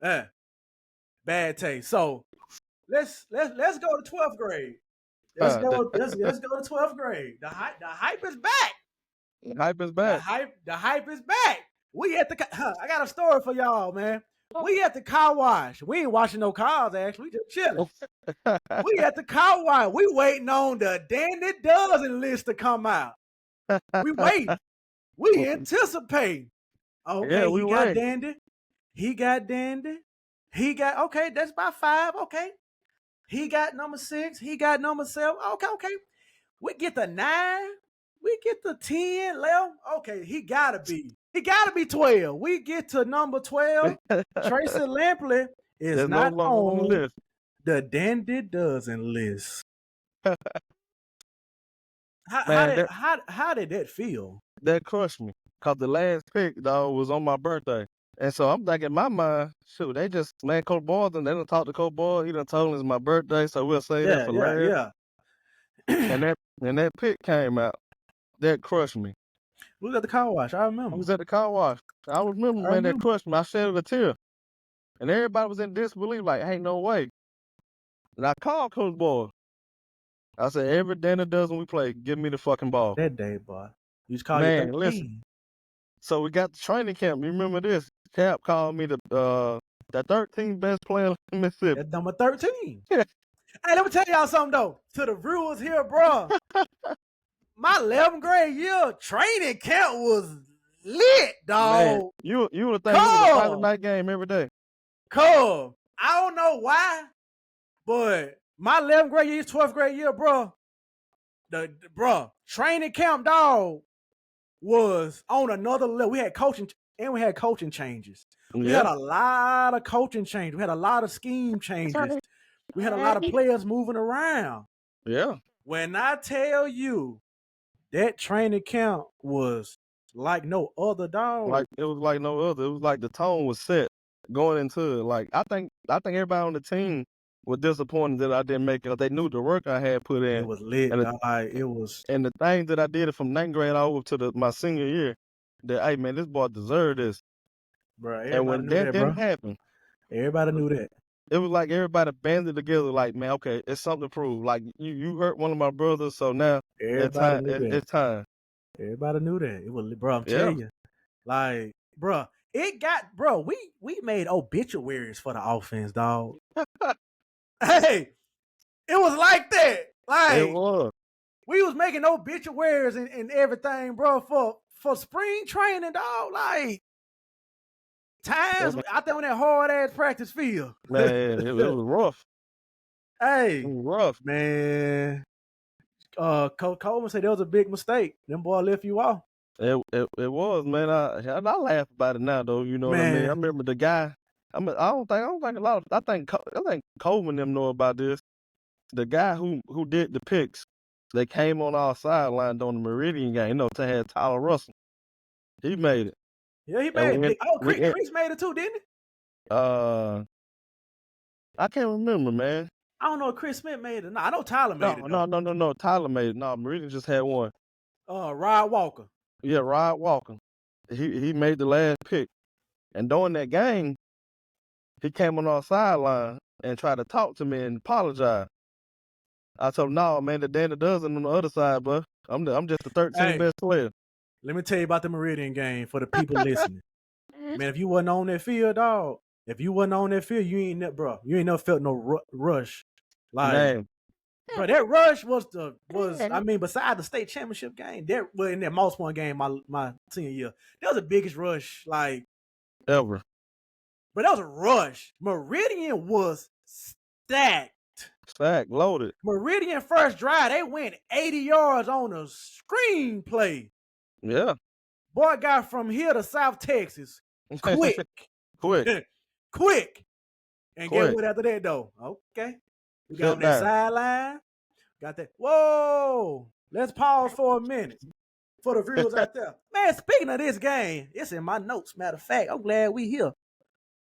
bad taste. So let's go to 12th grade. Let's go to 12th grade. The hype is back. The hype is back. The hype is back. We at the I got a story for y'all, man. We at the car wash. We ain't washing no cars, actually. We just chilling. We at the car wash. We waiting on the Dandy Dozen list to come out. We waiting. We anticipate. Okay, yeah, he got Dandy. He got Dandy. He got, okay, that's about 5. Okay. He got number 6. He got number 7. Okay. We get the 9. We get the 10, 11. Okay, he gotta be 12. We get to number 12. Tracy Lampley is not on the Dandy Dozen list. How did that feel? That crushed me. Cause the last pick, dog, was on my birthday. And so I'm thinking in my mind, shoot, they just, man, Coach Boyd, and they done talked to Coach Boyd. He done told him it's my birthday, so we'll say that for last. Yeah. and that pick came out. That crushed me. We was at the car wash. I remember. I was at the car wash. I remember, man, that crushed me. I shed a tear. And everybody was in disbelief, like, hey, no way. And I called Coach Boyd. I said, every Dandy Dozen we play, give me the fucking ball. That day, boy. You just called you 13. Listen. So we got the training camp. You remember this? Cap called me the 13th best player in Mississippi. That's number 13. Hey, let me tell y'all something, though. To the viewers here, bro. My 11th grade year training camp was lit, dog. Man, you would think you was a Friday night game every day. Cool. I don't know why, but my 11th grade year, 12th grade year, bro, training camp, dog, was on another level. We had coaching changes. We had a lot of coaching changes. We had a lot of scheme changes. We had a lot of players moving around. Yeah. When I tell you that training camp was like no other, dog. Like it was like no other. It was like the tone was set going into it. Like I think everybody on the team was disappointed that I didn't make it because they knew the work I had put in. It was lit. It was. And the thing that I did it from 9th grade over to my senior year, that, hey, man, this boy deserved this. Bro, and when that didn't happen, everybody knew that. It was like everybody banded together like, man, okay, it's something to prove. Like, you hurt one of my brothers, so now it's time. Everybody knew that. It was, bro, I'm telling you. Like, bro, we made obituaries for the offense, dog. Hey, it was like that. Like, it was. We was making obituaries and everything, bro, for spring training, dog. Like, times out there on that hard-ass practice field. Man, it was rough. Hey. It was rough. Man. Coach Coleman said that was a big mistake. Them boy left you off. It was, man. I laugh about it now, though. You know what I mean? I Man, remember the guy. I don't think a lot of. I think Coleman and them know about this. The guy who did the picks, they came on our sideline during the Meridian game. You know, to have Tyler Russell. He made it, yeah, he and made it. Oh, we Chris made it too, didn't he? I can't remember, man. I don't know if Chris Smith made it. No, I know Tyler made it No. Tyler made it. No, Meridian just had one. though. Rod Walker. Yeah, Rod Walker. He made the last pick, and during that game, he came on our sideline and tried to talk to me and apologize. I told him, "No, man, the Danny doesn't on the other side, bro. I'm just the 13th Hey, best player." let me tell you about the Meridian game for the people listening. Man, if you wasn't on that field, dog, if you wasn't on that field, you ain't never felt no rush. Like, Man, bro, that rush was beside the state championship game, in that most one game my senior year, that was the biggest rush, like, ever. but that was a rush. Meridian was stacked. Stack loaded. Meridian first drive, they went 80 yards on a screenplay. Yeah. Boy got from here to South Texas quick. Quick. Quick. And Quick. guess what after that, though? Okay. We got Shut on that down. sideline. Got that. Whoa. Let's pause for a minute for the viewers out there. Man, speaking of this game, it's in my notes. Matter of fact, I'm glad we here.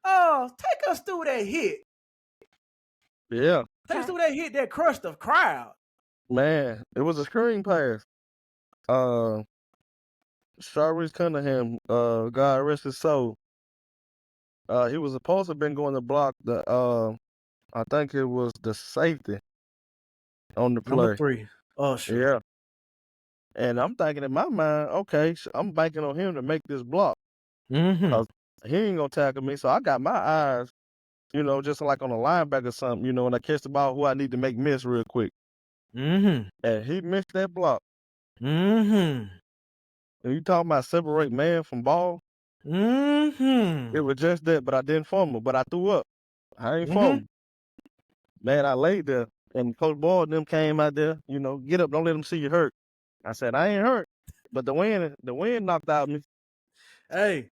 Oh, take us through that hit. Yeah. Take us through that hit that crushed the crowd. Man, it was a screen pass. Jarvis Cunningham, God rest his soul. He was supposed to have been going to block the I think it was the safety on the play. Number 3. Oh, sure. Yeah. And I'm thinking in my mind, okay, I'm banking on him to make this block. Mm-hmm. He ain't gonna tackle me. So I got my eyes, just like on a linebacker or something, and I catch the ball who I need to make miss real quick. Mm-hmm. And he missed that block. Mm-hmm. And you talking about separate man from ball? Mm-hmm. It was just that, but I didn't fumble, but I threw up. I ain't Mm-hmm. fumble. Man, I laid there, and Coach Ball and them came out there, get up, don't let them see you hurt. I said, I ain't hurt, but the wind knocked out me. Hey,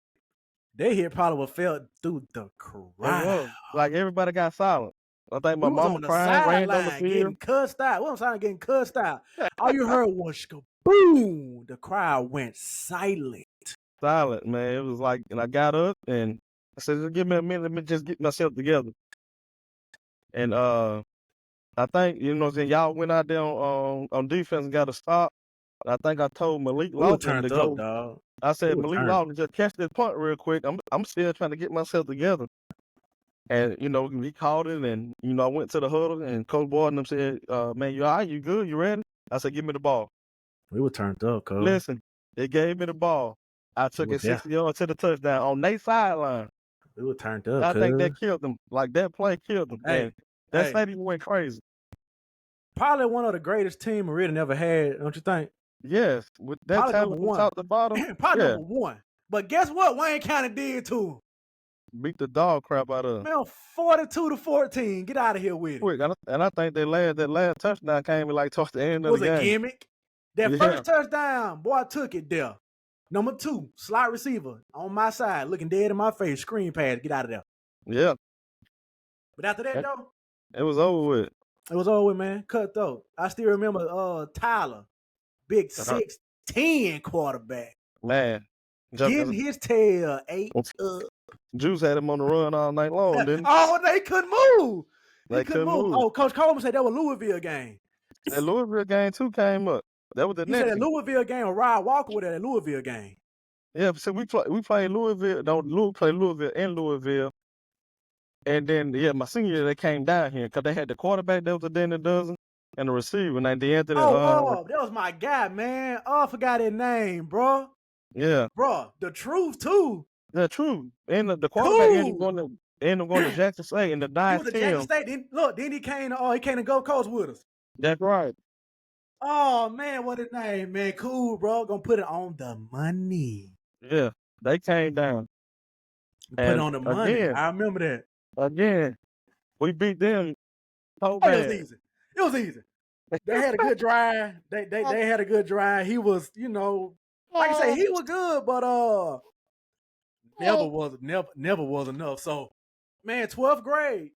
they hit probably what felt through the crowd. Like everybody got silent. I think my We was mama on the crying, ran on the sideline field. getting cussed out. We was on getting cussed out. All you heard was boom. The crowd went silent. Silent, man. It was like, and I got up and I said, just give me a minute, let me just get myself together. And I think, y'all went out there on defense and got a stop. I think I told Malik Lawson to go. Up, dog. I said, Malik Lawson, just catch this punt real quick. I'm still trying to get myself together. And, he called it, and, I went to the huddle, and Coach Boyd and them said, man, you all right? You good? You ready? I said, give me the ball. We were turned up, Coach. Listen, they gave me the ball. I took it 60 yards to the touchdown on their sideline. We were turned up, I think that killed them. Like, that play killed them. Hey, that stadium went crazy. Probably one of the greatest team Meridian ever had, don't you think? Yes. With that talent from top to bottom. Probably number 1. But guess what Wayne County did to him? Beat the dog crap out of him. Man, 42-14. Get out of here with it. Quick, and I think that last touchdown came in like towards the end of the game. It was a gimmick. That first touchdown, boy, took it there. Number 2, slot receiver on my side, looking dead in my face, screen pass, get out of there. Yeah. But after that, though, it was over with. It was over with, man. Cutthroat. I still remember Tyler, big 6'10" quarterback. Man. Getting his tail ate up. Juice had him on the run all night long, didn't he? Oh, they couldn't move. They couldn't move. Oh, Coach Coleman said that was Louisville game. That Louisville game, too, came up. That was the next. He said that Louisville game, Rod Walker with that Louisville game. Yeah, so we played Louisville. Don't play Louisville in Louisville. And then, my senior year, they came down here because they had the quarterback that was a Danny Dozen and the receiver, and the Anthony. That was my guy, man. Oh, I forgot his name, bro. Yeah. Bro, the truth, too. The truth. And the quarterback ended up going to Jackson State and the dive. He was at Jackson State. Then he came to Gold Coast with us. That's right. Oh, man, what his name, man. Cool, bro. Gonna put it on the money. Yeah, they came down. Put it on the money. Again, I remember that. Again, we beat them. It was easy. They had a good drive. They had a good drive. He was, like I say, he was good, but never was enough. So, man, 12th grade,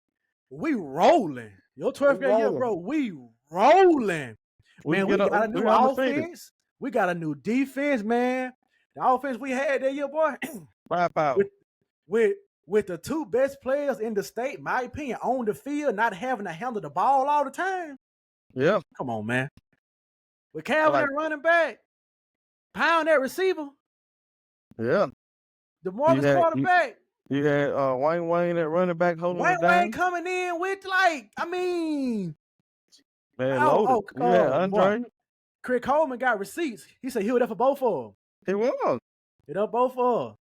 we rolling. Your 12th grade year, bro, we rolling. Man, we got a new offense. We got a new defense, man. The offense we had that year, boy. Firepower. With the two best players in the state, in my opinion, on the field, not having to handle the ball all the time. Yeah. Come on, man. With Calvin at running back, Pound that receiver. Yeah. The Marcus quarterback. You had Wayne at running back holding it down. Wayne coming in with, like, I mean. Man, loaded. Yeah, Andre. Chris Coleman got receipts. He said he was there for both of them. He was. He done both of them.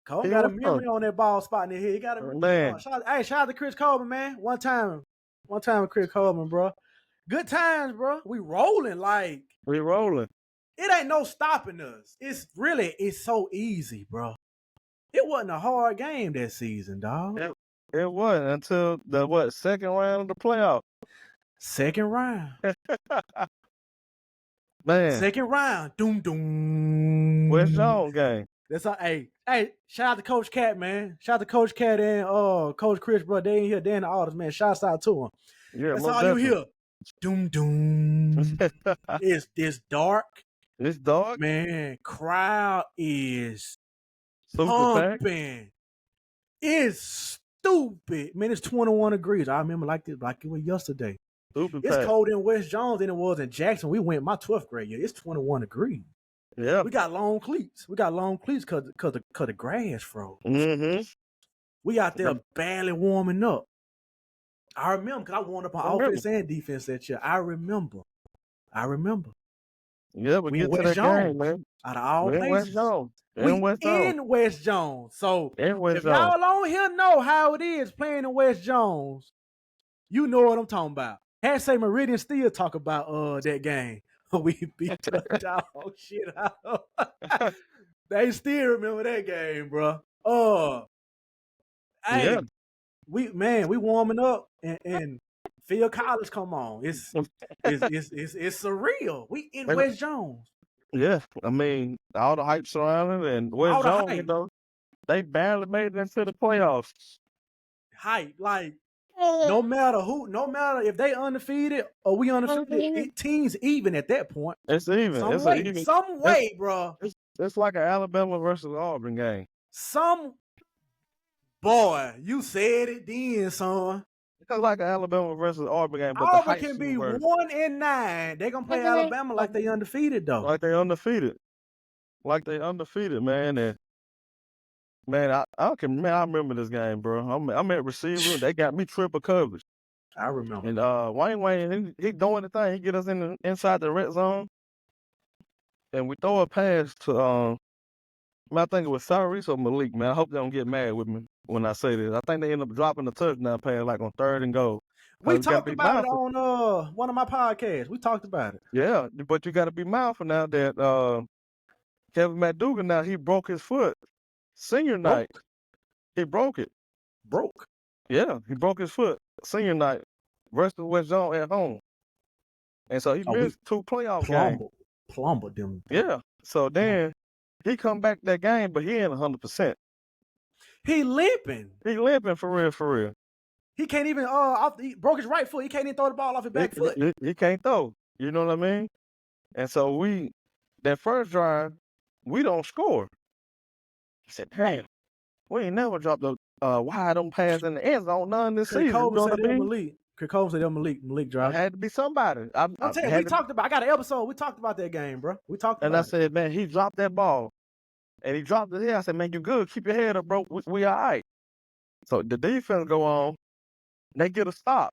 Coleman got a memory on that ball spot in the head. He got a man. Shout out to Chris Coleman, man. One time with Chris Coleman, bro. Good times, bro. We rolling like. We rolling. It ain't no stopping us. It's so easy, bro. It wasn't a hard game that season, dog. It wasn't until the second round of the playoff. Second round. Man. Second round. Doom doom. West Jones game. That's all. Hey, shout out to Coach Cat, man. Shout out to Coach Cat and Coach Chris, bro. They ain't here. They in the audience, man. Shouts out to him. Yeah, that's all you hear. Doom doom. It's dark. It's dark. Man, crowd is super pumping. It's stupid. Man, it's 21 degrees. I remember like it was yesterday. It's cold in West Jones than it was in Jackson. We went my 12th grade year. It's 21 degrees. Yeah. We got long cleats. Cause the grass froze. Mm-hmm. We out there barely warming up. I remember because I warmed up on offense and defense that year. I remember. Yeah, we get to that game, man. Out of all places. West Jones. In West Jones. So if y'all on here know how it is playing in West Jones, you know what I'm talking about. Say Meridian still talk about that game. We beat the dog shit out. They still remember that game, bro. Hey, we warming up and Phil Collins come on. It's surreal. We in West Jones. Yeah, I mean all the hype surrounding and West Jones, you know, they barely made it into the playoffs. Hype, like. No matter if they undefeated or we undefeated, teams even at that point. It's even. Some way, bro. It's like an Alabama versus Auburn game. Boy, you said it then, son. It's like an Alabama versus Auburn game, but Auburn can be 1-9. They gonna play Alabama like they undefeated though. Like they undefeated, man. And man, I remember this game, bro. I'm at receiver. They got me triple coverage. I remember. And Wayne, he doing the thing. He get us inside the red zone, and we throw a pass to I think it was Cyrus or Malik. Man, I hope they don't get mad with me when I say this. I think they end up dropping the touchdown pass like on 3rd and goal. We talked about it on one of my podcasts. We talked about it. Yeah, but you got to be mindful now that Kevin McDougal now he broke his foot. Senior night, he broke it. Yeah, he broke his foot. Senior night versus West Zone at home, and so he missed 2 playoff games. Plumbered them. Yeah, so then he come back that game, but he ain't 100%. He limping. For real. He can't even he broke his right foot. He can't even throw the ball off his back foot. He can't throw. You know what I mean? And so that first drive, we don't score. I said, damn, we ain't never dropped a wide open pass in the end zone none this season. You know what I mean? Chris Coleman said Malik dropped. It had to be somebody. I'm telling you, I got an episode. We talked about that game, bro. I said, man, he dropped that ball. And he dropped it here. I said, man, you good. Keep your head up, bro. We all right. So the defense go on. They get a stop.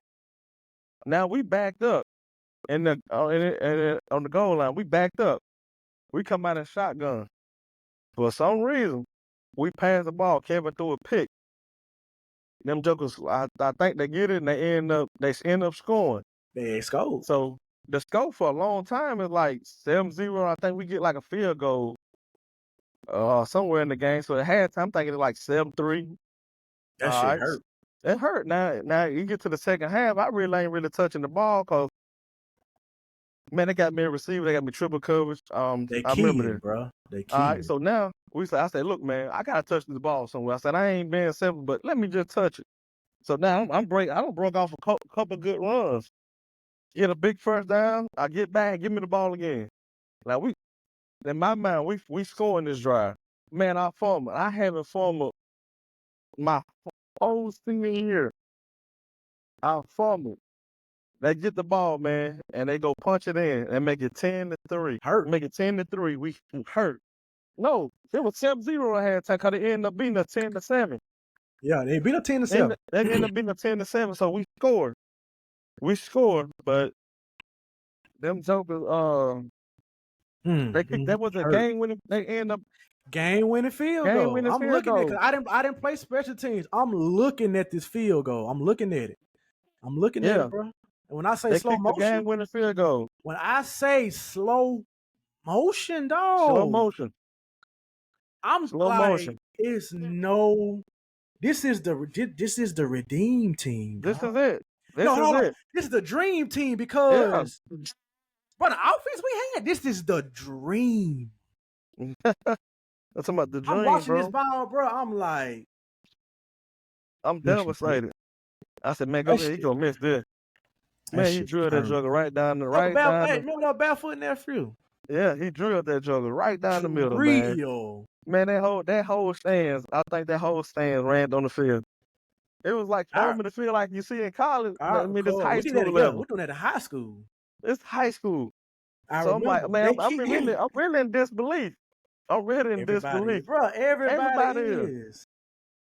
Now we backed up. And on the goal line, we backed up. We come out in shotgun. For some reason, we passed the ball. Kevin threw a pick. Them jokers, I think they get it, and they end up scoring. They scored. So the score for a long time is like 7-0. I think we get like a field goal somewhere in the game. So at halftime, I'm thinking it's like 7-3. That shit hurt. It hurt. Now you get to the second half, I really ain't really touching the ball because Man, they got me a receiver. They got me triple coverage. They I remember keying, that. bro. They All right, keying. so now I said, look, man, I gotta touch this ball somewhere. I said, I ain't being simple, but let me just touch it. So now I don't broke off a couple good runs. Get a big first down. I get back, give me the ball again. Now in my mind, we scoring this drive. Man, I haven't fumbled my whole senior year. I fumbled. They get the ball, man, and they go punch it in and make it 10-3. Hurt. Make it 10-3. We hurt. No, it was 7-0 at halftime because they ended up being a 10-7. Yeah, they beat up 10-7. They ended up being a 10-7, so we scored. But them jokers, that was a game winning. They end up game-winning field goal. I'm looking at it because I didn't play special teams. I'm looking at this field goal. I'm looking at it. at it, bro. And when I say slow motion, game-winning field goal. When I say slow motion, dog. Slow motion. I'm slow like, motion. It's no. This is the redeem team. This dog. is it. This is the dream team because, bro, the outfits we had. This is the dream. That's about the dream, I'm watching bro. this ball, bro. I'm like, I'm devastated. I said, man, go ahead. He gonna miss this. Man, he drilled that jugger right down the remember that barefoot nephew? Yeah, he drilled that jugger right down the middle, man. Man, that whole stands. I think that whole stands ran on the field. It was like storming the field like you see in college. I mean, it's high school level. We're doing that in high school. It's high school. So I'm like, man, I'm really in disbelief. I'm really in disbelief. Bro, everybody is.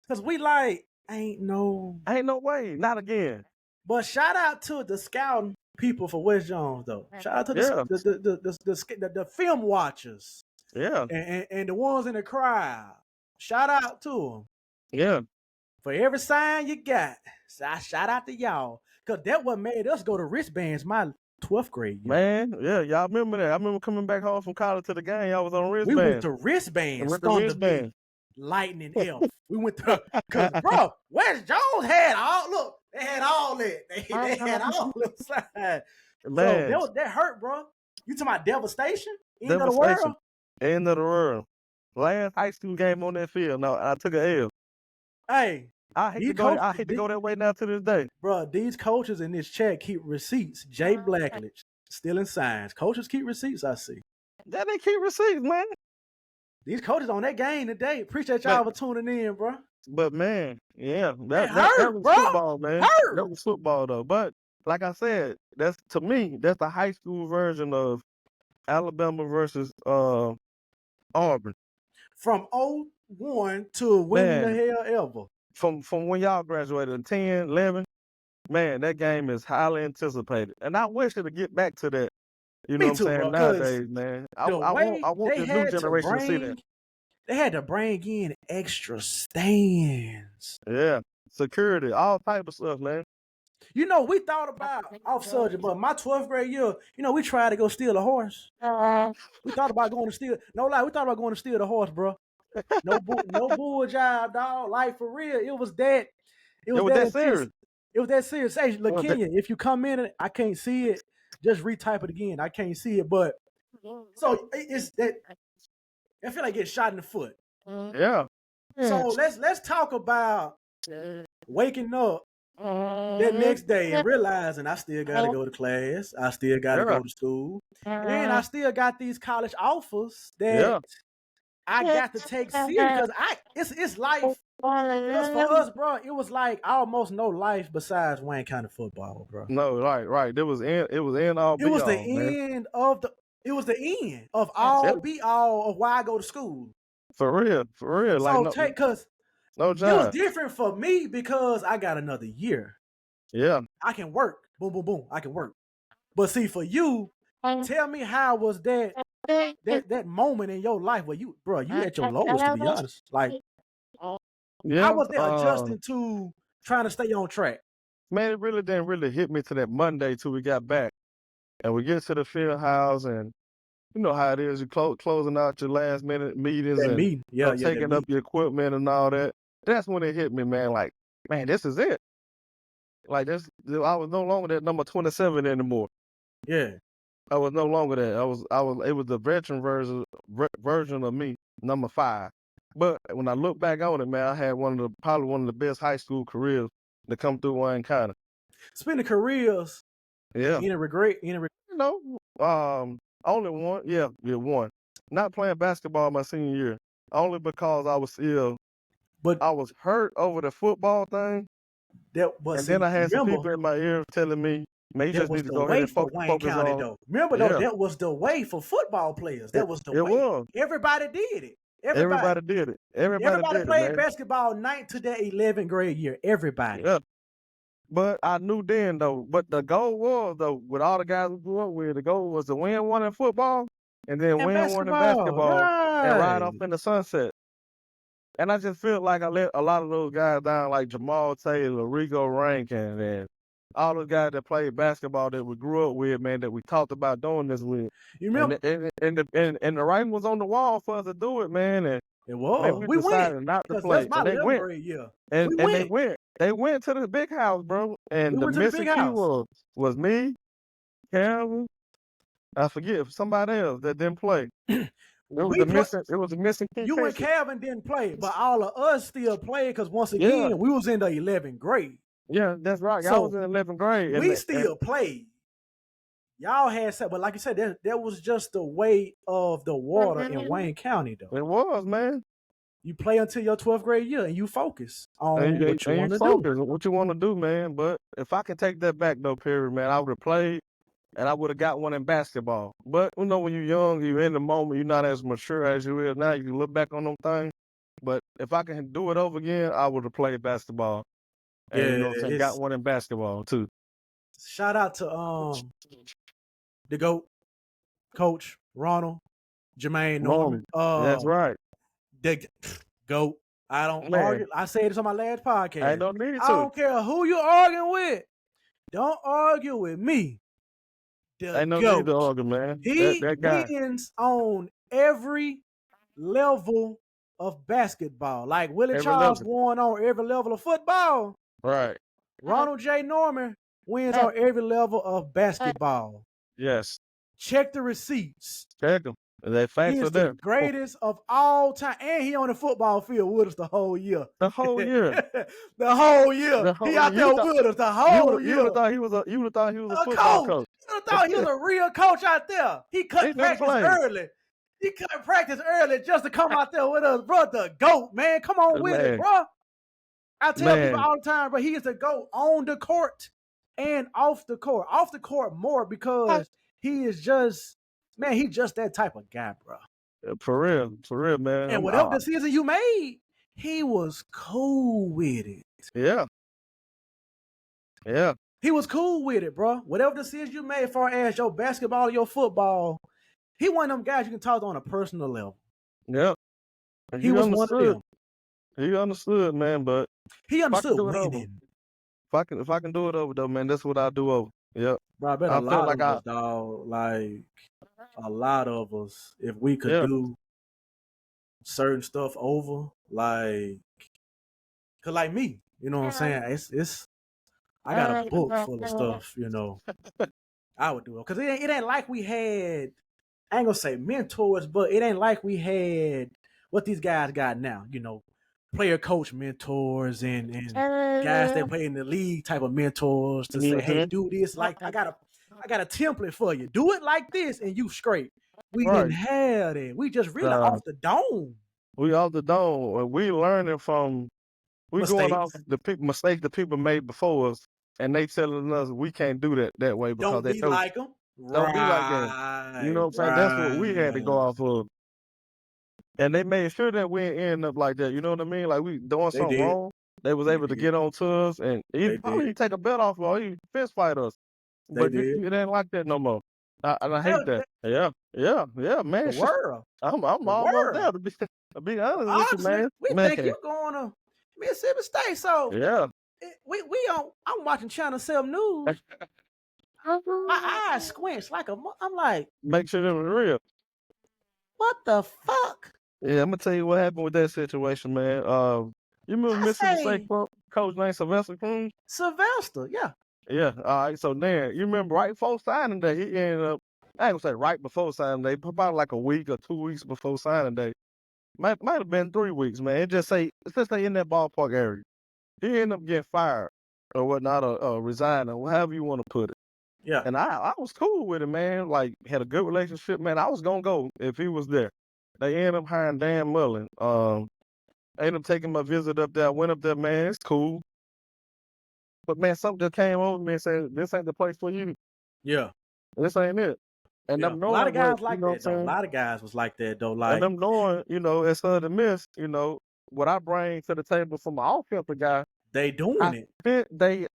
Because we like, ain't no way. Not again. But shout out to the scouting people for West Jones, though. Shout out to the film watchers. Yeah. And the ones in the crowd. Shout out to them. Yeah. For every sign you got. Shout out to y'all. Because that what made us go to wristbands my 12th grade year. Man, yeah, y'all remember that. I remember coming back home from college to the game. Y'all was on wristbands. We went to wristbands. Lightning Elf. We went to, because, bro, West Jones had all, they had all that. They had all the side. Man. So that hurt, bro. You talking about devastation? End of the world? End of the world. Last high school game on that field. No, I took an L. Hey. I hate to go that way now to this day. Bro, these coaches in this chat keep receipts. Jay Blackledge, stealing signs. Coaches keep receipts, I see. Yeah, they keep receipts, man. These coaches on that game today. Appreciate y'all for tuning in, bro. But, man, yeah. That was bro. football, man. That was football, though. But, like I said, that's the high school version of Alabama versus Auburn. From 01 to when the hell ever. From when y'all graduated, 10, 11, man, that game is highly anticipated. And I wish it to get back to that. You know what I'm saying? Nowadays, man. I want the new generation to see that. They had to bring in extra stands. Yeah. Security, all type of stuff, man. You know, we thought about off subject, but my 12th grade year, you know, we tried to go steal a horse. We thought about going to steal. No lie, we thought about going to steal the horse, bro. No bull job, dog. Like, for real, it was that. It was that serious. It was that serious. Hey, look, Kenya, if you come in and I can't see it, just retype it again. I can't see it, but so it's that. I feel like getting shot in the foot. Yeah. So let's talk about waking up that next day and realizing I still gotta go to class. I still gotta go to school, and I still got these college offers that I got to take serious because it's life. Because for us, bro, it was like almost no life besides Wayne County football, bro. No, right. It was end all. It was the end of the. It was the end of all be all of why I go to school. For real. So like because no job. It was different for me because I got another year. Yeah. I can work. Boom, boom, boom. I can work. But see, for you, tell me how was that moment in your life where you at your lowest, to be honest. Like, how was that adjusting to trying to stay on track? Man, it really didn't really hit me to that Monday till we got back. And we get to the field house, and you know how it is. You closing out your last minute meetings and taking up your equipment and all that. That's when it hit me, man. Like, man, this is it. Like, I was no longer that number 27 anymore. Yeah. I was no longer that. It was the veteran version of me, number 5. But when I look back on it, man, I had probably one of the best high school careers to come through Wayne County. Speaking of careers, Yeah. any regret? Only one. Yeah, one. Not playing basketball my senior year, only because I was ill. But I was hurt over the football thing, then I had some people in my ear telling me, man, you just need to go ahead and focus on. Though. Remember, though, that was the way for football players. That was the way. Was. Everybody did it. Everybody did it. Everybody played basketball 9th to their 11th grade year. Everybody. Yeah. But I knew then, though. But the goal was, though, with all the guys we grew up with, the goal was to win one in football and then win one in basketball and ride off in the sunset. And I just feel like I let a lot of those guys down, like Jamal Taylor, Rico Rankin, and all those guys that played basketball that we grew up with, man, that we talked about doing this with. You remember? And the writing was on the wall for us to do it, man. And it was. Man, we decided not to play. That's my they went. grade year. And they went to the big house, bro. And the missing key was me, Calvin. I forget somebody else that didn't play. It was a missing key. You and Calvin didn't play, but all of us still played because once again we was in the 11th grade. Yeah, that's right. So I was in 11th grade. We still played. Y'all had said, but like you said, that was just the way of the water in Wayne County, though. It was, man. You play until your 12th grade year, and you focus on what you want to do. What you want to do, man. But if I can take that back, though, Perry, man, I would have played, and I would have got one in basketball. But when you're young, you're in the moment, you're not as mature as you is now. You can look back on them things. But if I can do it over again, I would have played basketball. And got one in basketball too. Shout out to the GOAT, Coach Ronald Jermaine Norman. That's right. The GOAT. I don't argue. I said this on my last podcast. I don't need to. I don't care who you arguing with. Don't argue with me. Ain't no need to argue, man. He wins on every level of basketball. Like Willie Charles won on every level of football. Right. Ronald J. Norman wins on every level of basketball. Yes. Check the receipts. Check them. They facts are there. The greatest of all time. And he on the football field with us the whole year. The whole year. The whole year. He out there with us the whole year. You would have thought he was a football coach. You would have thought he was a real coach out there. He cut practice early. He cut practice early just to come out there with us, bro. The GOAT, man. Come on with it, bro. I tell people all the time, but he is the GOAT on the court and off the court. Off the court more because he is just, man, he's just that type of guy, bro. For real, man. And whatever decision you made, he was cool with it. Yeah. He was cool with it, bro. Whatever decision you made as far as your basketball or your football, he one of them guys you can talk to on a personal level. Yeah. He was one of them. He understood, man, but he understood winning. If I can do it over, though, man, that's what I do over. Yep. Bro, I bet a lot of us, dog, like a lot of us, if we could do certain stuff over, like, cause like me, you know what I'm saying? It's I got a book full of stuff, you know. I would do it. Cause it ain't like we had, I ain't gonna say mentors, but it ain't like we had what these guys got now, you know. Player coach mentors and guys that play in the league type of mentors to say, hey, do this. Like I got a template for you. Do it like this and you straight. We didn't have that. We just really off the dome. We off the dome. We learning from going off the mistakes that people made before us, and they telling us we can't do that way because don't be like them. Don't be like that. You know what I'm saying? That's what we had to go off of. And they made sure that we didn't end up like that. You know what I mean? Like we doing something wrong. They was able to get on to us and probably take a bet off or even fist fight us. But it ain't like that no more. I hate that. Yeah, man. The world. I'm almost there to be honest with you, man. We think you're going to Mississippi State, so I'm watching Channel 7 News. My eyes squinch like I'm like, make sure it was real. What the fuck? Yeah, I'm gonna tell you what happened with that situation, man. You remember Mississippi State coach named Sylvester Cruz? Sylvester, yeah. Yeah. All right. So then you remember right before signing that he ended up I ain't gonna say right before signing day, but about like a week or 2 weeks before signing day. Might have been 3 weeks, man. Let's just say in that ballpark area. He ended up getting fired or whatnot, or resigning, or however you want to put it. Yeah. And I was cool with it, man. Like, had a good relationship, man. I was gonna go if he was there. They ended up hiring Dan Mullen. I ended up taking my visit up there. I went up there, man. It's cool. But man, something just came over me and said, "This ain't the place for you. Yeah. This ain't it." And Yeah. them A lot of knowing guys what, like what I'm that though. A saying? lot of guys was like that though. And Like, them knowing, as Southern Miss, what I bring to the table from my offensive guy, they doing I it. fit they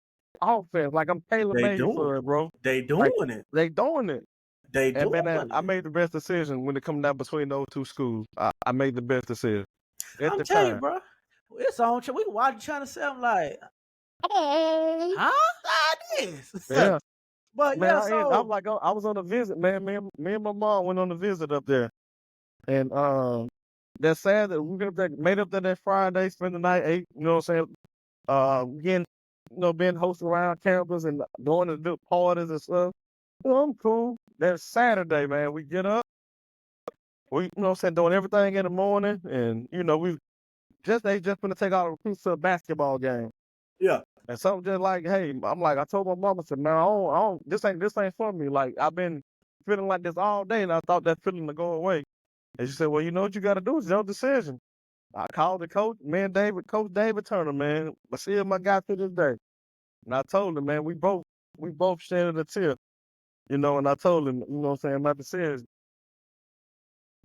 offense. Like, I'm tailor They made doing for it, bro. They Like, doing it. they doing it. They And doing man, I it. made the best decision when it come down between those two schools. I made the best decision at I'm the telling you, time. bro. It's on. We watch trying to say, I'm like, huh? This. Yeah. But Man, yeah, I'm so like, I was on a visit, man. Me and my mom went on a visit up there. And that Saturday, made up there that Friday, spent the night, ate, you know what I'm saying? Getting, being hosted around campus and going to do parties and stuff. I'm cool. That Saturday, man, we get up. We, doing everything in the morning. And, they just gonna take all the recruits to a basketball game. yeah. And something just like, hey, I told my mama, I said, man, I don't, this ain't for me. Like, I've been feeling like this all day, and I thought that feeling to go away. And she said, well, you know what you got to do? It's your decision. I called the coach, Coach David Turner, man. I see him, my guy to this day. And I told him, man, we both shared a tip, and I told him, my decision.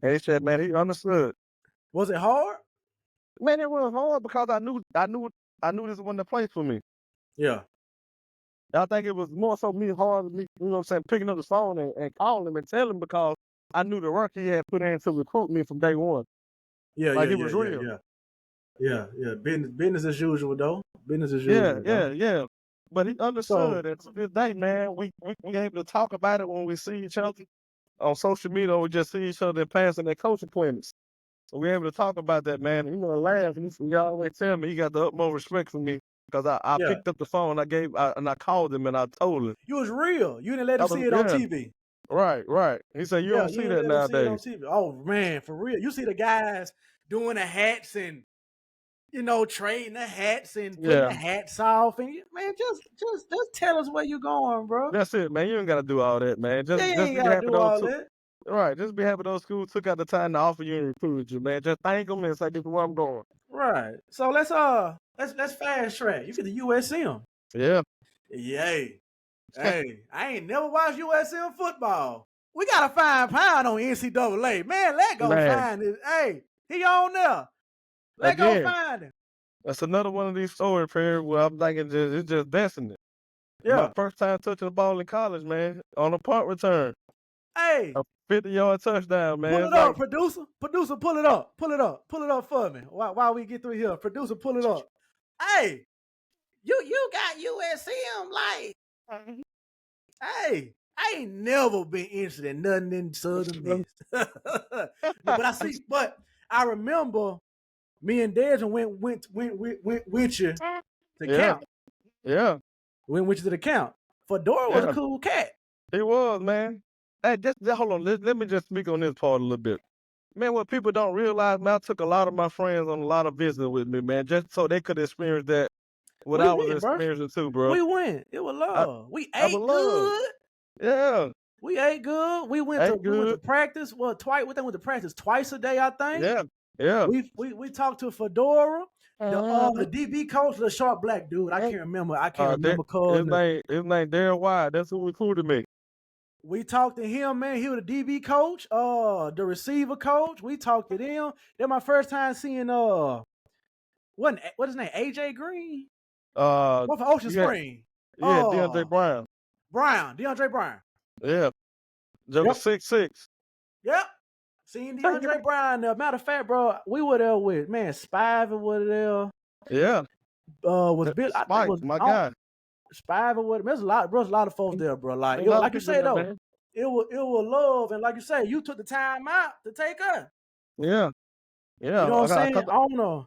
And he said, man, he understood. Was it hard? Man, it was hard because I knew this wasn't the place for me. Yeah. I think it was more so hard, picking up the phone and calling him and telling him because I knew the work he had put in to recruit me from day one. Yeah, Like, yeah, it was real. Yeah. Business as usual though. Business as usual. Yeah. But he understood that to this day, man, we able to talk about it when we see each other on social media, or we just see each other passing their coaching clinics. So we're able to talk about that, man. And, laugh. And he always tell me he got the utmost respect for me because I picked up the phone, and I called him and I told him. You was real. You didn't let him see it on TV. Right. He said, you don't see that nowadays. See it on TV. Oh man, for real. You see the guys doing the hats and trading the hats and putting the hats off, and man, just tell us where you going, bro. That's it, man. You ain't gotta do all that, man. Just ain't be gotta happy do those all two. that. Right, just be happy those schools took out the time to offer you and recruit you, man. Just thank them and say, this is where I'm going. Right. So let's fast track. You get the USM. Yeah. Yay. Hey, I ain't never watched USM football. We got to find Pound on NCAA. Man, let go find it. Hey, he on there. Let go find him. That's another one of these stories, Perry, where I'm thinking it's just destiny. Yeah. My first time touching the ball in college, man, on a punt return. Hey. A 50-yard touchdown, man. Pull it up, producer. Producer, pull it up. Pull it up. Pull it up for me. While we get through here. Producer, pull it up. Hey, you got USM like, hey, I ain't never been interested in nothing in Southern Miss. But I remember me and Desmond went with you to camp. Yeah. Went with you to the camp. Fedora was a cool cat. He was, man. Hey, hold on. Let me just speak on this part a little bit. Man, what people don't realize, man, I took a lot of my friends on a lot of visits with me, man, just so they could experience that what I was experiencing too, bro. We went. It was love. We ate good. Yeah. We ate good. We went to practice. Well, twice. We went to practice twice a day, I think. Yeah. We talked to Fedora, the DB coach, the short black dude. I can't remember. His name Darren White. That's who recruited me. We talked to him, man. He was the DB coach, the receiver coach. We talked to them. That my first time seeing what his name? AJ Green. What for Ocean Spring? Yeah, DeAndre Brown. DeAndre Brown. Yeah. Joker 6'6". Yep. Seeing DeAndre Brown. Matter of fact, bro, we were there with Spivey was there. Yeah. Was Bill? Spike, I think was my guy. Spivey was. There's a lot of folks there, bro. Like you say though, man. It was love, and like you say, you took the time out to take her. Yeah. You know what I'm saying? I don't know.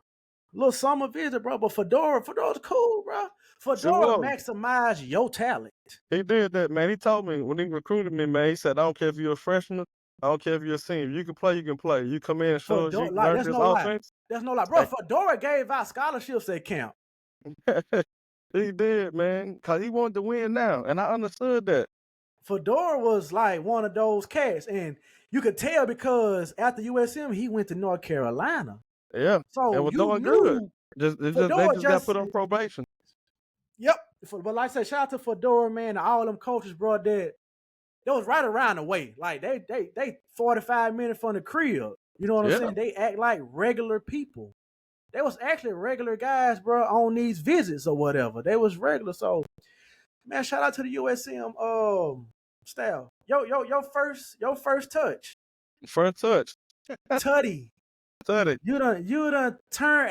little summer visit, bro. But Fedora's cool, bro. Fedora maximize your talent. He did that, man. He told me when he recruited me, man. He said, "I don't care if you're a freshman. I don't care if you're a senior. You can play. You can play. You come in and show us you learn this offense." That's no lie, bro. Fedora gave out scholarships at camp. He did, man, because he wanted to win now, and I understood that. Fedora was like one of those cats, and you could tell because after USM, he went to North Carolina. Yeah, so and was you doing knew good. They just got put on probation. Yep, but like I said, shout out to Fedora, man, and all them coaches, bro. That was right around the way. Like they 45 minutes from the crib. You know what I'm saying? They act like regular people. They was actually regular guys, bro, on these visits or whatever. They was regular. So, man, shout out to the USM staff. Your first touch. First touch. Tutty. You done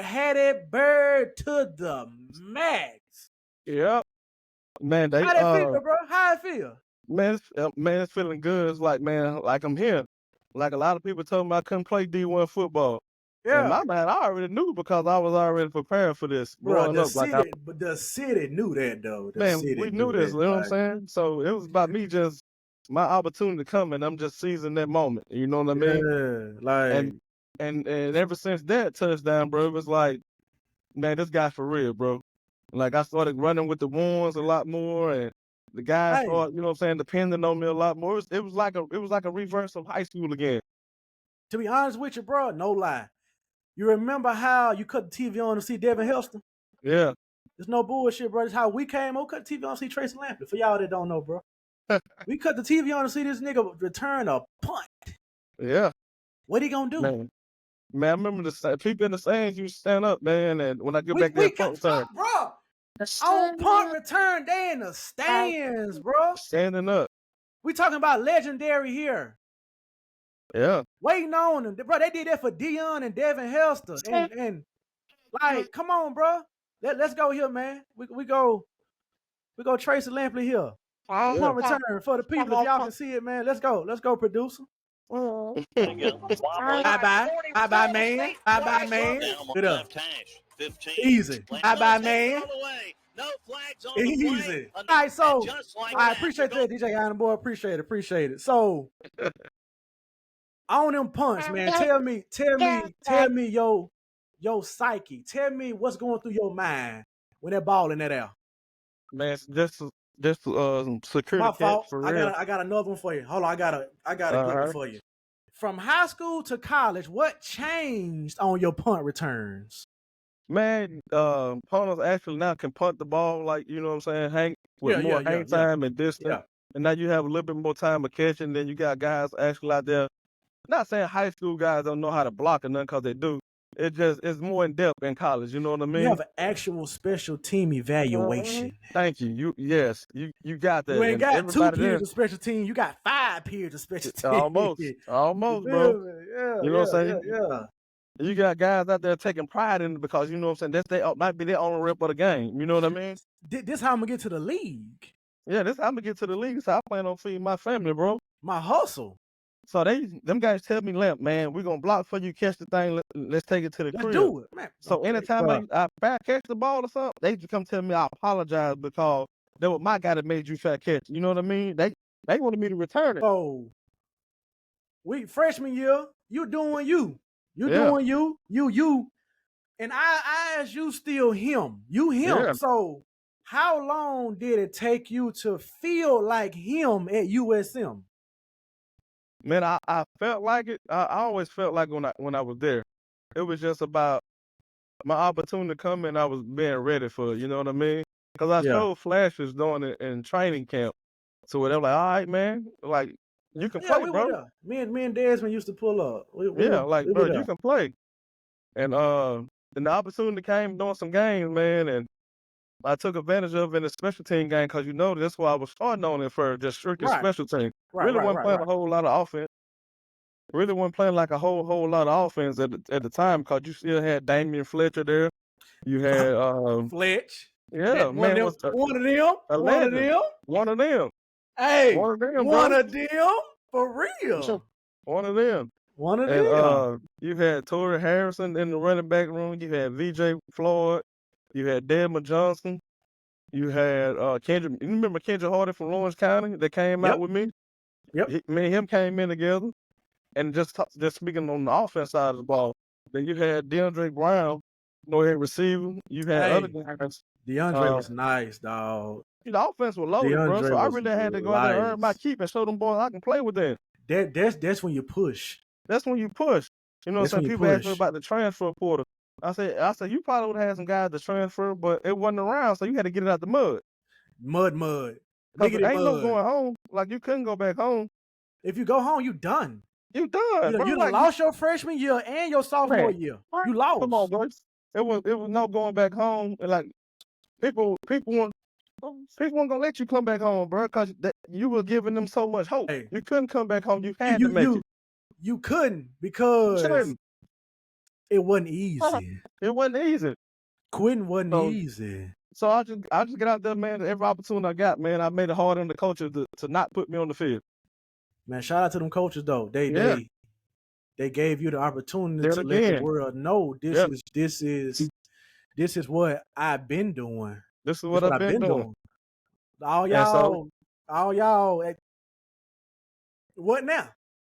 had that bird to the max. Yep. Man, how it feel, bro? How it feel? Man, it's feeling good. It's like, man, like I'm here. Like a lot of people told me I couldn't play D1 football. Yeah. And my man, I already knew because I was already prepared for this. Bro, but the city knew that though. We knew this, you know what I'm saying? So it was about me just my opportunity to come and I'm just seizing that moment. You know what I mean? Yeah, like and ever since that touchdown, bro, it was like, man, this guy for real, bro. Like I started running with the ones a lot more, and the guys started, you know what I'm saying, depending on me a lot more. It was like a reverse of high school again. To be honest with you, bro, no lie. You remember how you cut the TV on to see Devin Helston? Yeah. There's no bullshit, bro. That's how we came on. Cut the TV on to see Tracy Lampley. For y'all that don't know, bro. We cut the TV on to see this nigga return a punt. Yeah. What he gonna do? Man, I remember the people in the stands used to stand up, man, and when I get back there, punt return. Bro, on punt return, they in the stands, bro. Standing up. We talking about legendary here. Yeah. Waiting on them. Bro, they did that for Dion and Devin Helston. And like, come on, bro. Let's go here, man. We go Tracy Lampley here. Punt return for the people. If y'all can see it, man. Let's go. Let's go, producer. Bye-bye, man. Bye-bye, man. Good up. Easy. Bye-bye, man. Easy. All right, so I appreciate that, DJ Iron Boy. Appreciate it. So on them punts, man. Tell me your psyche. Tell me what's going through your mind when that ball in that air. Man, just security. My fault. For real. I got another one for you. Hold on, I gotta get it for you. From high school to college, what changed on your punt returns? Man, punters actually now can punt the ball, like, you know what I'm saying, hang time and distance. Yeah. And now you have a little bit more time of catching. Then you got guys actually out there. Not saying high school guys don't know how to block or nothing, because they do. It's more in depth in college. You know what I mean? You have an actual special team evaluation. Thank you. You got that. You ain't got 2 periods of special team. You got 5 periods of special team. Almost, bro. Yeah, you know what I'm saying? Yeah. You got guys out there taking pride in it because, you know what I'm saying, might be their own rep of the game. You know what I mean? This how I'm going to get to the league. Yeah, this how I'm going to get to the league. So I plan on feeding my family, bro. My hustle. So them guys tell me, Lamp, man, we're going to block for you, catch the thing. Let's take it to the crib. Let's do it, man. So anytime I catch the ball or something, they just come tell me I apologize because that was my guy that made you try to catch. You know what I mean? They wanted me to return it. Oh, freshman year, you doing you. Doing you. And I as you still him. You him. Yeah. So how long did it take you to feel like him at USM? Man, I felt like it. I always felt like when I was there. It was just about my opportunity to come and I was being ready for it, you know what I mean? Because I showed flashes doing it in training camp. So they were like, all right, man, like, you can play, bro. Me and Desmond used to pull up. Bro, you can play. And then the opportunity came doing some games, man, and I took advantage of it in the special team game because, you know, that's why I was starting on it for just strictly special team. Really wasn't playing a whole lot of offense. Really wasn't playing like a whole lot of offense at the time because you still had Damian Fletcher there. You had Fletch. Yeah, one of them. One of them. Hey, one of them for real. One of them. One of And them. you had Torrey Harrison in the running back room. You had VJ Floyd. You had Desmond Johnson. You had Kendrick. You remember Kendrick Hardy from Lawrence County that came out with me? Yep. Me and him came in together. And just speaking on the offense side of the ball, then you had DeAndre Brown, head receiver. You had other guys. DeAndre was nice, dog. The offense was loaded, bro. So I really had to go out there and earn my keep and show them boys I can play with them. That's when you push. That's when you push. You know what I'm saying? People ask me about the transfer portal. I said, you probably would have had some guys to transfer, but it wasn't around, so you had to get it out the mud. Mud. Because ain't no going home. Like, you couldn't go back home. If you go home, you done. You done. You lost your freshman year and your sophomore year. You lost. Come on, boys. It was no going back home. And like people weren't gonna let you come back home, bro, because you were giving them so much hope. Hey, you couldn't come back home. You had to make it. You couldn't because it wasn't easy. It wasn't easy. Quitting wasn't easy. So I just get out there, man. Every opportunity I got, man, I made it hard on the coaches to not put me on the field. Man, shout out to them coaches though. They gave you the opportunity to let the world know this is what I've been doing. This is what I've been doing. All y'all. What now?